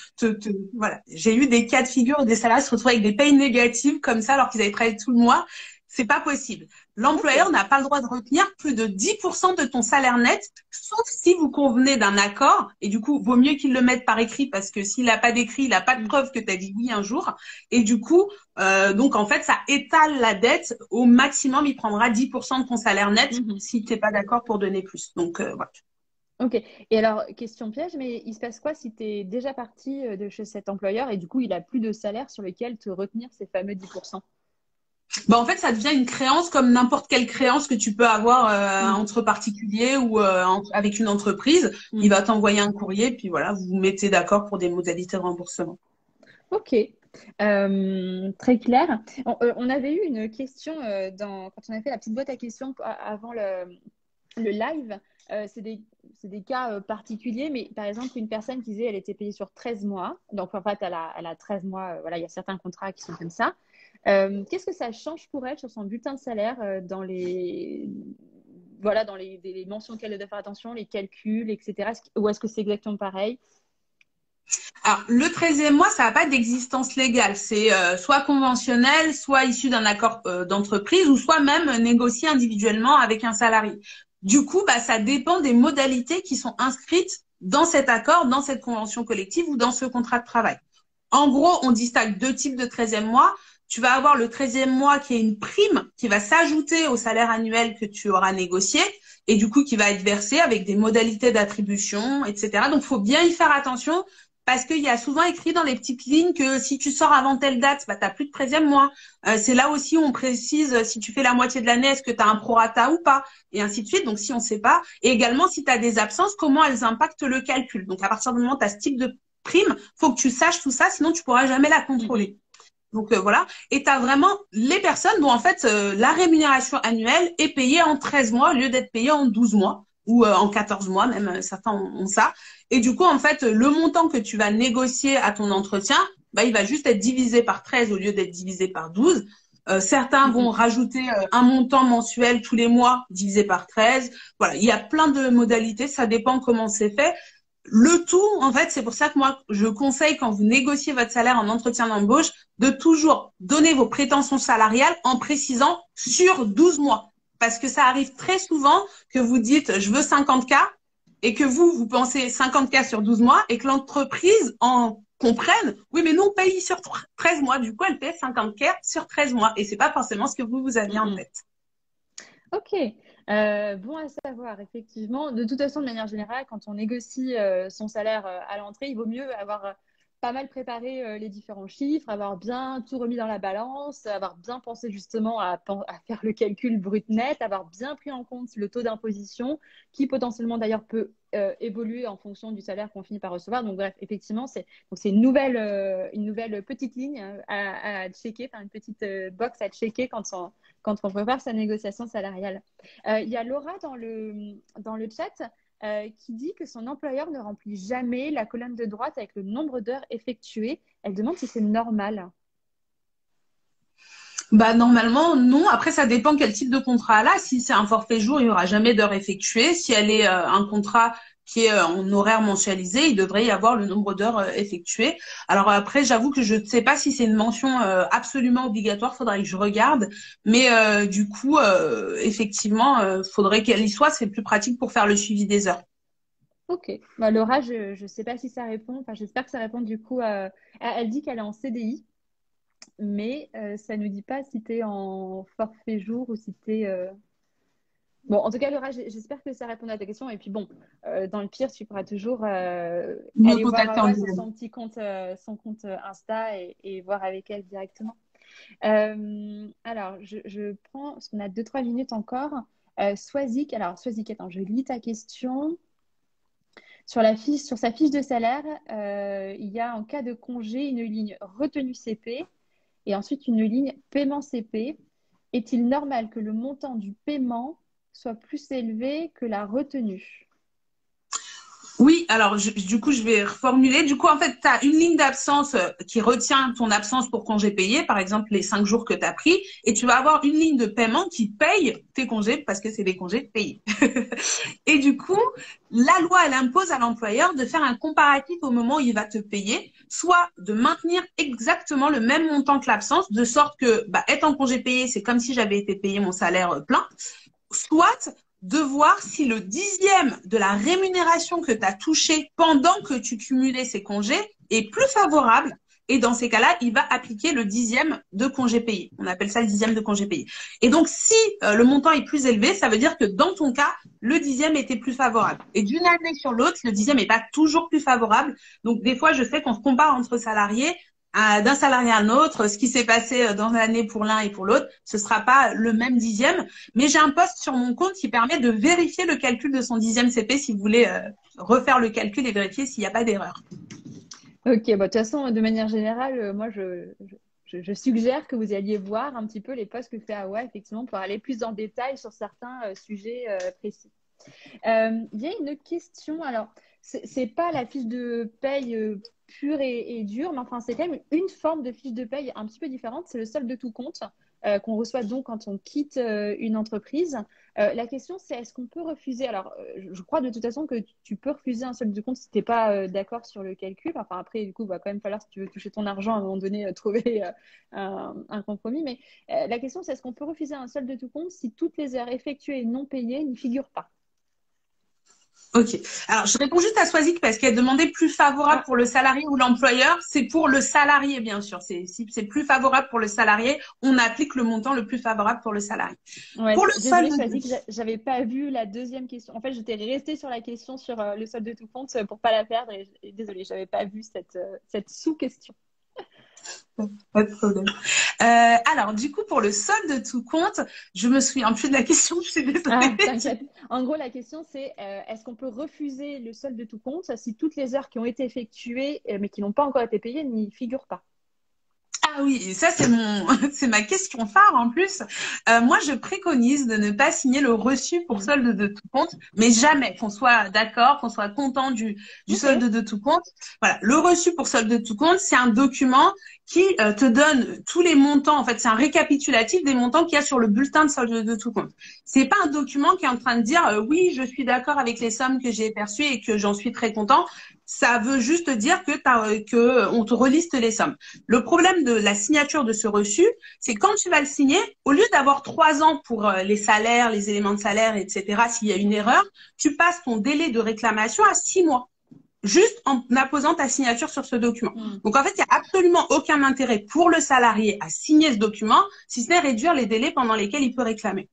voilà. J'ai eu des cas de figure où des salariés se retrouvent avec des payes négatives comme ça alors qu'ils avaient travaillé tout le mois. C'est pas possible. L'employeur Ok. n'a pas le droit de retenir plus de 10% de ton salaire net, sauf si vous convenez d'un accord. Et du coup, vaut mieux qu'il le mette par écrit parce que s'il n'a pas d'écrit, il n'a pas de Mm. preuve que tu as dit oui un jour. Et du coup, donc en fait, ça étale la dette. Au maximum, il prendra 10% de ton salaire net Mhm. si tu n'es pas d'accord pour donner plus. Donc voilà. Ok. Et alors, question piège, mais il se passe quoi si tu es déjà parti de chez cet employeur et du coup, il a plus de salaire sur lequel te retenir ces fameux 10%? En fait, ça devient une créance comme n'importe quelle créance que tu peux avoir Mhm. entre particuliers ou avec une entreprise. Il Mhm. va t'envoyer un courrier, puis voilà, vous vous mettez d'accord pour des modalités de remboursement. Ok, très clair. On avait eu une question quand on a fait la petite boîte à questions avant le live. C'est des cas particuliers, mais par exemple, une personne qui disait qu'elle était payée sur 13 mois. Donc, en fait, elle a 13 mois. Voilà, il y a certains contrats qui sont comme ça. Qu'est-ce que ça change pour elle sur son bulletin de salaire voilà, dans les mentions auxquelles elle doit faire attention, les calculs, etc. Ou est-ce que c'est exactement pareil? Alors, le 13e mois, ça n'a pas d'existence légale. C'est soit conventionnel, soit issu d'un accord d'entreprise, ou soit même négocié individuellement avec un salarié. Du coup, bah, ça dépend des modalités qui sont inscrites dans cet accord, dans cette convention collective ou dans ce contrat de travail. En gros, on distingue deux types de 13e mois. Tu vas avoir le 13e mois qui est une prime qui va s'ajouter au salaire annuel que tu auras négocié et du coup qui va être versé avec des modalités d'attribution, etc. Donc, il faut bien y faire attention parce qu'il y a souvent écrit dans les petites lignes que si tu sors avant telle date, bah, tu n'as plus de 13e mois. C'est là aussi où on précise si tu fais la moitié de l'année, est-ce que tu as un prorata ou pas, et ainsi de suite. Donc, si on ne sait pas. Et également, si tu as des absences, comment elles impactent le calcul. Donc, à partir du moment où tu as ce type de prime, faut que tu saches tout ça, sinon tu pourras jamais la contrôler. Donc voilà, et tu as vraiment les personnes dont en fait la rémunération annuelle est payée en 13 mois au lieu d'être payée en 12 mois ou en 14 mois, même certains ont ça. Et du coup, en fait, le montant que tu vas négocier à ton entretien, bah, il va juste être divisé par 13 au lieu d'être divisé par 12. Certains vont rajouter un montant mensuel tous les mois divisé par 13. Voilà, il y a plein de modalités, ça dépend comment c'est fait. Le tout, en fait, c'est pour ça que moi, je conseille quand vous négociez votre salaire en entretien d'embauche, de toujours donner vos prétentions salariales en précisant sur 12 mois. Parce que ça arrive très souvent que vous dites, je veux 50K et que vous pensez 50K sur 12 mois et que l'entreprise en comprenne, oui, mais nous, on paye sur 13 mois. Du coup, elle paye 50K sur 13 mois. Et c'est pas forcément ce que vous aviez en tête. Ok, bon à savoir, effectivement. De toute façon, de manière générale, quand on négocie son salaire à l'entrée, il vaut mieux avoir pas mal préparé les différents chiffres, avoir bien tout remis dans la balance, avoir bien pensé justement à faire le calcul brut-net, avoir bien pris en compte le taux d'imposition qui potentiellement d'ailleurs peut évoluer en fonction du salaire qu'on finit par recevoir. Donc bref, effectivement, c'est une nouvelle petite ligne à checker, enfin une petite box à checker quand on prépare sa négociation salariale. Il y a Laura dans le chat qui dit que son employeur ne remplit jamais la colonne de droite avec le nombre d'heures effectuées. Elle demande si c'est normal. Bah normalement non. Après ça dépend quel type de contrat elle a. Si c'est un forfait jour, il y aura jamais d'heures effectuées. Si elle est un contrat qui est en horaire mensualisé, il devrait y avoir le nombre d'heures effectuées. Alors après, j'avoue que je ne sais pas si c'est une mention absolument obligatoire. Faudrait que je regarde. Mais du coup, effectivement, faudrait qu'elle y soit. C'est plus pratique pour faire le suivi des heures. Ok. Bah, Laura, je ne sais pas si ça répond. Enfin, j'espère que ça répond du coup. Elle dit qu'elle est en CDI, mais ça ne nous dit pas si tu es en forfait jour ou si tu es. Bon, en tout cas, Laura, j'espère que ça répond à ta question. Et puis bon, dans le pire, tu pourras toujours Me aller voir contacter en sur DM. son petit compte, son compte Insta et voir avec elle directement. Alors, je prends, parce qu'on a 2-3 minutes encore. Swazik, alors Swazik, attends, je lis ta question. Sur sa fiche de salaire, il y a en cas de congé une ligne retenue CP et ensuite une ligne paiement CP. Est-il normal que le montant du paiement soit plus élevé que la retenue? Oui, alors du coup, je vais reformuler. Du coup, en fait, tu as une ligne d'absence qui retient ton absence pour congé payé, par exemple les 5 jours que tu as pris, et tu vas avoir une ligne de paiement qui paye tes congés parce que c'est des congés payés. Et du coup, la loi, elle impose à l'employeur de faire un comparatif au moment où il va te payer, soit de maintenir exactement le même montant que l'absence, de sorte que bah, être en congé payé, c'est comme si j'avais été payé mon salaire plein, soit de voir si le dixième de la rémunération que tu as touché pendant que tu cumulais ces congés est plus favorable. Et dans ces cas-là, il va appliquer le dixième de congé payé. On appelle ça le dixième de congé payé. Et donc, si le montant est plus élevé, ça veut dire que dans ton cas, le dixième était plus favorable. Et d'une année sur l'autre, le dixième n'est pas toujours plus favorable. Donc, des fois, je sais qu'on se compare entre salariés d'un salarié à un autre, ce qui s'est passé dans l'année pour l'un et pour l'autre, ce sera pas le même dixième, mais j'ai un post sur mon compte qui permet de vérifier le calcul de son dixième CP si vous voulez refaire le calcul et vérifier s'il n'y a pas d'erreur. Ok, bah, de toute façon, de manière générale, moi, je suggère que vous alliez voir un petit peu les posts que fait AWA, effectivement, pour aller plus en détail sur certains sujets précis. Il y a une question, alors, c'est pas la fiche de paye pur et dur, mais enfin, c'est quand même une forme de fiche de paye un petit peu différente. C'est le solde de tout compte qu'on reçoit donc quand on quitte une entreprise. La question, c'est est-ce qu'on peut refuser? Alors, je crois de toute façon que tu peux refuser un solde de compte si tu n'es pas d'accord sur le calcul. Enfin, après, du coup, il va quand même falloir, si tu veux toucher ton argent, à un moment donné, trouver un compromis. Mais la question, c'est est-ce qu'on peut refuser un solde de tout compte si toutes les heures effectuées et non payées n'y figurent pas? Ok. Alors, je réponds juste à Swazik parce qu'elle demandait plus favorable Ah, pour le salarié ou l'employeur. C'est pour le salarié, bien sûr. Si c'est plus favorable pour le salarié, on applique le montant le plus favorable pour le salarié. ouais, Pour le désolée, solde, Swazik, j'avais pas vu la deuxième question. En fait, j'étais restée sur la question sur le solde de tout compte pour pas la perdre. Et désolée, j'avais pas vu cette sous-question. pas de problème. Alors, du coup, pour le solde de tout compte, je me souviens plus de la question. Je suis Ah, désolée. t'inquiète. En gros, la question, c'est est-ce qu'on peut refuser le solde de tout compte si toutes les heures qui ont été effectuées, mais qui n'ont pas encore été payées, n'y figurent pas? Ah oui, et ça c'est c'est ma question phare en plus. Moi, je préconise de ne pas signer le reçu pour Mm. solde de tout compte, mais jamais qu'on soit d'accord, qu'on soit content du Ok. solde de tout compte. Voilà, le reçu pour solde de tout compte, c'est un document qui te donne tous les montants. En fait, c'est un récapitulatif des montants qu'il y a sur le bulletin de solde de tout compte. C'est pas un document qui est en train de dire oui, je suis d'accord avec les sommes que j'ai perçues et que j'en suis très content. Ça veut juste dire que on te reliste les sommes. Le problème de la signature de ce reçu, c'est quand tu vas le signer, au lieu d'avoir 3 ans pour les salaires, les éléments de salaire, etc., s'il y a une erreur, tu passes ton délai de réclamation à 6 mois, juste en apposant ta signature sur ce document. Mm. Donc en fait, il n'y a absolument aucun intérêt pour le salarié à signer ce document, si ce n'est réduire les délais pendant lesquels il peut réclamer.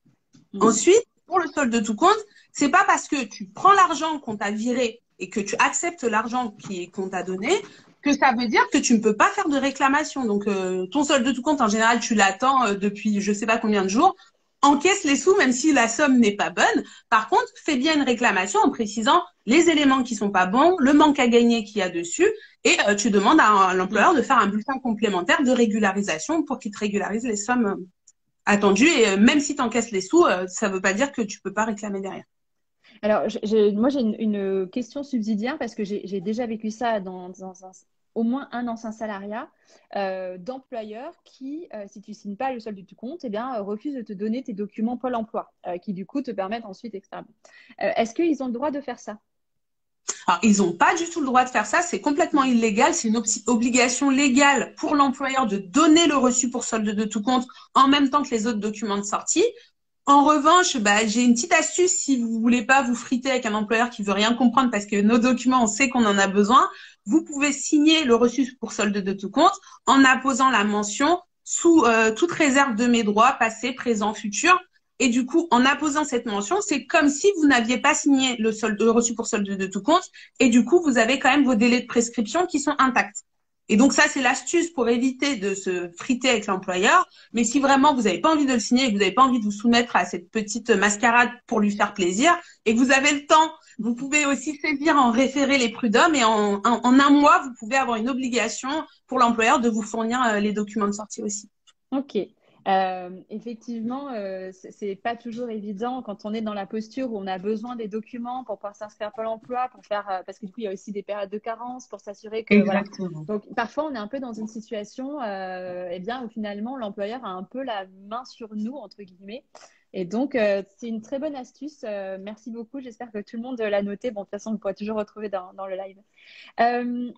Mm. Ensuite, pour le solde de tout compte, c'est pas parce que tu prends l'argent qu'on t'a viré et que tu acceptes l'argent qu'on t'a donné que ça veut dire que tu ne peux pas faire de réclamation. Donc, ton solde de tout compte, en général, tu l'attends depuis je sais pas combien de jours. Encaisse les sous, même si la somme n'est pas bonne. Par contre, fais bien une réclamation en précisant les éléments qui sont pas bons, le manque à gagner qu'il y a dessus, et tu demandes à Mm. l'employeur de faire un bulletin complémentaire de régularisation pour qu'il te régularise les sommes attendu. Et même si tu encaisses les sous, ça ne veut pas dire que tu peux pas réclamer derrière. Alors, moi, j'ai une question subsidiaire parce que j'ai déjà vécu ça dans au moins un ancien salariat d'employeurs qui, si tu signes pas le solde de tout compte, eh bien, refusent de te donner tes documents Pôle emploi qui, du coup, te permettent ensuite, etc. Est-ce qu'ils ont le droit de faire ça? Alors, ils n'ont pas du tout le droit de faire ça, c'est complètement Mm. illégal, c'est une obligation légale pour l'employeur de donner le reçu pour solde de tout compte en même temps que les autres documents de sortie. En revanche, bah, j'ai une petite astuce si vous voulez pas vous friter avec un employeur qui veut rien comprendre parce que nos documents, on sait qu'on en a besoin. Vous pouvez signer le reçu pour solde de tout compte en apposant la mention sous toute réserve de mes droits passés, présents, futurs. Et du coup, en apposant cette mention, c'est comme si vous n'aviez pas signé le reçu pour solde de tout compte. Et du coup, vous avez quand même vos délais de prescription qui sont intacts. Et donc ça, c'est l'astuce pour éviter de se friter avec l'employeur. Mais si vraiment vous n'avez pas envie de le signer et que vous n'avez pas envie de vous soumettre à cette petite mascarade pour lui faire plaisir et que vous avez le temps, vous pouvez aussi saisir en référé les prud'hommes et en un mois, vous pouvez avoir une obligation pour l'employeur de vous fournir les documents de sortie aussi. Ok. Effectivement, c'est pas toujours évident quand on est dans la posture où on a besoin des documents pour pouvoir s'inscrire à Pôle emploi, pour faire, parce que du coup, il y a aussi des périodes de carence pour s'assurer que, voilà. Exactement. Donc, parfois, on est un peu dans une situation, eh bien, où finalement, l'employeur a un peu la main sur nous, entre guillemets. Et donc, c'est une très bonne astuce. Merci beaucoup. J'espère que tout le monde l'a noté. Bon, de toute façon, vous pourrez toujours retrouver dans le live.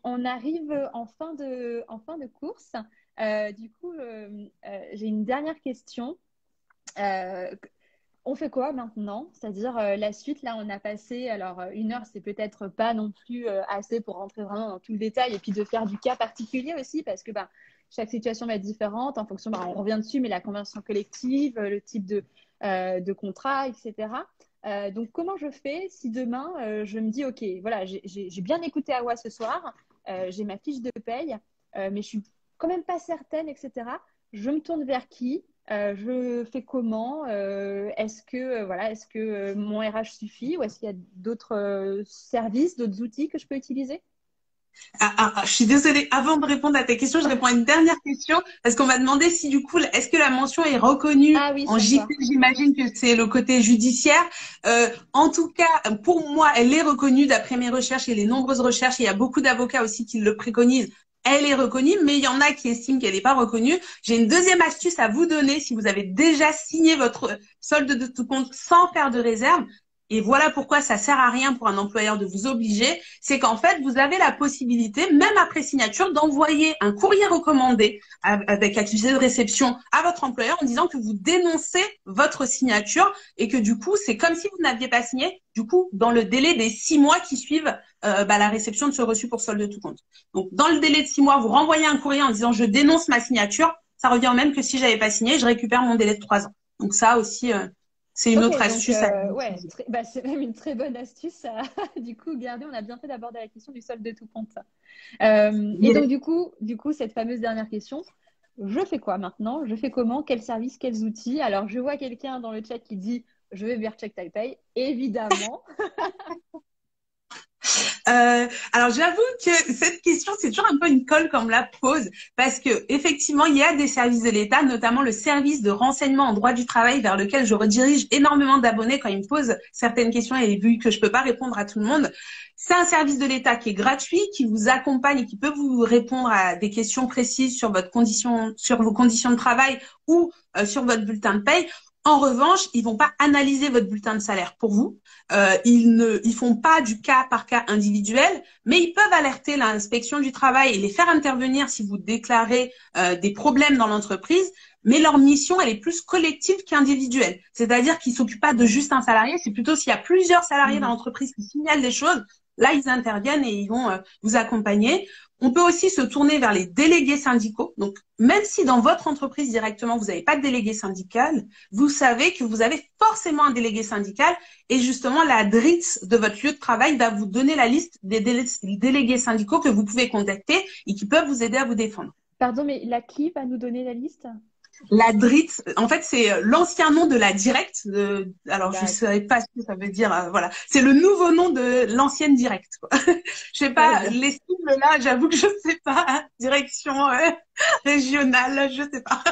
On arrive en fin de course. Du coup, j'ai une dernière question. Euh, on fait quoi maintenant? C'est-à-dire la suite, là, on a passé, alors 1 heure, c'est peut-être pas non plus assez pour rentrer vraiment dans tout le détail et puis de faire du cas particulier aussi parce que bah, chaque situation va être différente en fonction, bah, on revient dessus, mais la convention collective, le type de contrat, etc. Donc, comment je fais si demain, je me dis, OK, voilà, j'ai bien écouté Awa ce soir, j'ai ma fiche de paye, mais je suis quand même pas certaine, etc. Je me tourne vers qui? Je fais comment? Est-ce que voilà, est-ce que mon RH suffit ou est-ce qu'il y a d'autres services, d'autres outils que je peux utiliser? Je suis désolée. Avant de répondre à ta question, je réponds à une dernière question parce qu'on m'a demandé si du coup, est-ce que la mention est reconnue Ah oui, en sur JP? toi. J'imagine que c'est le côté judiciaire. En tout cas, pour moi, elle est reconnue d'après mes recherches et les nombreuses recherches. Il y a beaucoup d'avocats aussi qui le préconisent. Elle est reconnue, mais il y en a qui estiment qu'elle n'est pas reconnue. J'ai une deuxième astuce à vous donner si vous avez déjà signé votre solde de tout compte sans faire de réserve. Et voilà pourquoi ça sert à rien pour un employeur de vous obliger, c'est qu'en fait, vous avez la possibilité, même après signature, d'envoyer un courrier recommandé avec accusé de réception à votre employeur en disant que vous dénoncez votre signature et que du coup, c'est comme si vous n'aviez pas signé, du coup, dans le délai des 6 mois qui suivent la réception de ce reçu pour solde de tout compte. Donc, dans le délai de 6 mois, vous renvoyez un courrier en disant je dénonce ma signature, ça revient au même que si j'avais pas signé, je récupère mon délai de 3 ans. Donc ça aussi, c'est une Ok, autre donc astuce à ouais, utiliser. bah, c'est même une très bonne astuce. Du coup, regardez, on a bien fait d'aborder la question du solde de tout compte. Et donc, du coup, cette fameuse dernière question, je fais quoi maintenant? Je fais comment? Quels services? Quels outils? Alors, je vois quelqu'un dans le chat qui dit, je vais vers Check Ta Pay. Évidemment. Alors j'avoue que cette question c'est toujours un peu une colle qu'on me la pose parce que effectivement il y a des services de l'État, notamment le service de renseignement en droit du travail vers lequel je redirige énormément d'abonnés quand ils me posent certaines questions et vu que je peux pas répondre à tout le monde, c'est un service de l'État qui est gratuit, qui vous accompagne et qui peut vous répondre à des questions précises sur votre condition, sur vos conditions de travail ou sur votre bulletin de paye. En revanche, ils vont pas analyser votre bulletin de salaire pour vous. Ils font pas du cas par cas individuel, mais ils peuvent alerter l'inspection du travail et les faire intervenir si vous déclarez des problèmes dans l'entreprise. Mais leur mission, elle est plus collective qu'individuelle. C'est-à-dire qu'ils s'occupent pas de juste un salarié, c'est plutôt s'il y a plusieurs salariés dans Mhm. l'entreprise qui signalent des choses, là, ils interviennent et ils vont vous accompagner. On peut aussi se tourner vers les délégués syndicaux. Donc, même si dans votre entreprise directement, vous n'avez pas de délégué syndical, vous savez que vous avez forcément un délégué syndical et justement, la DRITS de votre lieu de travail va vous donner la liste des délégués syndicaux que vous pouvez contacter et qui peuvent vous aider à vous défendre. Pardon, mais la qui va nous donner la liste? La DRITS, en fait, c'est l'ancien nom de la directe. Alors, je ne D'accord. sais pas ce que ça veut dire. Voilà, c'est le nouveau nom de l'ancienne directe. Quoi. Je sais Très pas, bien. les cibles là, j'avoue que je sais pas. Direction régionale, je sais pas.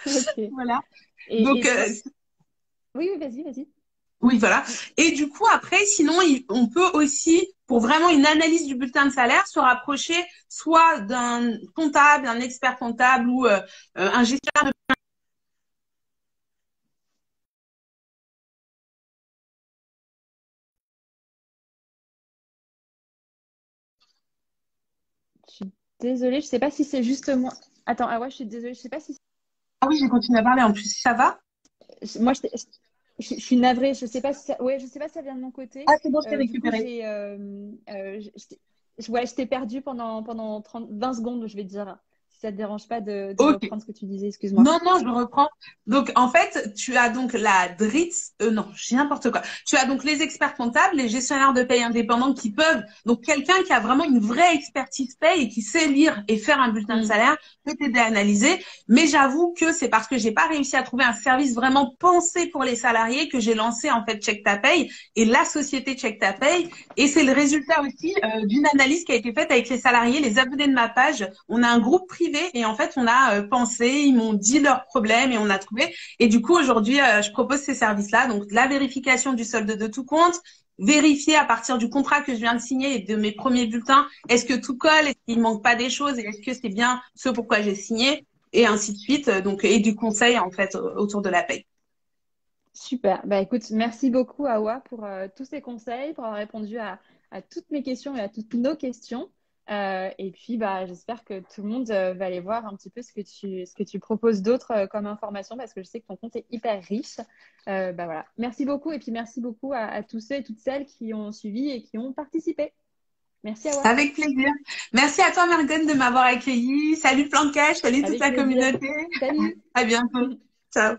Ok. Voilà. Et Donc, toi? Oui, oui, vas-y, vas-y. oui, voilà. Et du coup, après, sinon, on peut aussi, pour vraiment une analyse du bulletin de salaire, se rapprocher soit d'un comptable, un expert comptable ou un gestionnaire de... Je suis désolée, je sais pas si c'est juste moi. Attends, ah ouais, je suis désolée, je sais pas si Ah oui, j'ai continué à parler en plus. Ça va? moi je suis navrée, je sais pas si ça... ouais, je sais pas si ça vient de mon côté. Ah, c'est bon, je t'ai Du coup, récupéré. ouais, je t'ai perdue pendant 20 secondes, je vais te dire. Si ça te dérange pas de Ok. reprendre ce que tu disais, excuse-moi. Non, non, je reprends. Donc, en fait, tu as donc la DRITS, non, j'ai n'importe quoi. Tu as donc les experts comptables, les gestionnaires de paye indépendants qui peuvent, donc quelqu'un qui a vraiment une vraie expertise paye et qui sait lire et faire un bulletin de Hmm. salaire peut t'aider à analyser. Mais j'avoue que c'est parce que j'ai pas réussi à trouver un service vraiment pensé pour les salariés que j'ai lancé, en fait, Check Ta Paye et la société Check Ta Paye. Et c'est le résultat aussi d'une analyse qui a été faite avec les salariés, les abonnés de ma page. On a un groupe privé et en fait, on a pensé, ils m'ont dit leurs problèmes et on a trouvé. Et du coup, aujourd'hui, je propose ces services-là. Donc, la vérification du solde de tout compte, vérifier à partir du contrat que je viens de signer et de mes premiers bulletins, est-ce que tout colle, est-ce qu'il manque pas des choses et est-ce que c'est bien ce pourquoi j'ai signé et ainsi de suite. Donc, et du conseil, en fait, autour de la paye. Super. Bah écoute, merci beaucoup Awa pour tous ces conseils, pour avoir répondu à toutes mes questions et à toutes nos questions. Et puis bah j'espère que tout le monde va aller voir un petit peu ce que tu proposes d'autre comme information parce que je sais que ton compte est hyper riche. Bah voilà. Merci beaucoup et puis merci beaucoup à tous ceux et toutes celles qui ont suivi et qui ont participé. Merci Awa. Avec plaisir. Merci à toi, Margane, de m'avoir accueilli. Salut Plancash, salut toute Avec la plaisir. communauté. Salut. À bientôt. Ciao.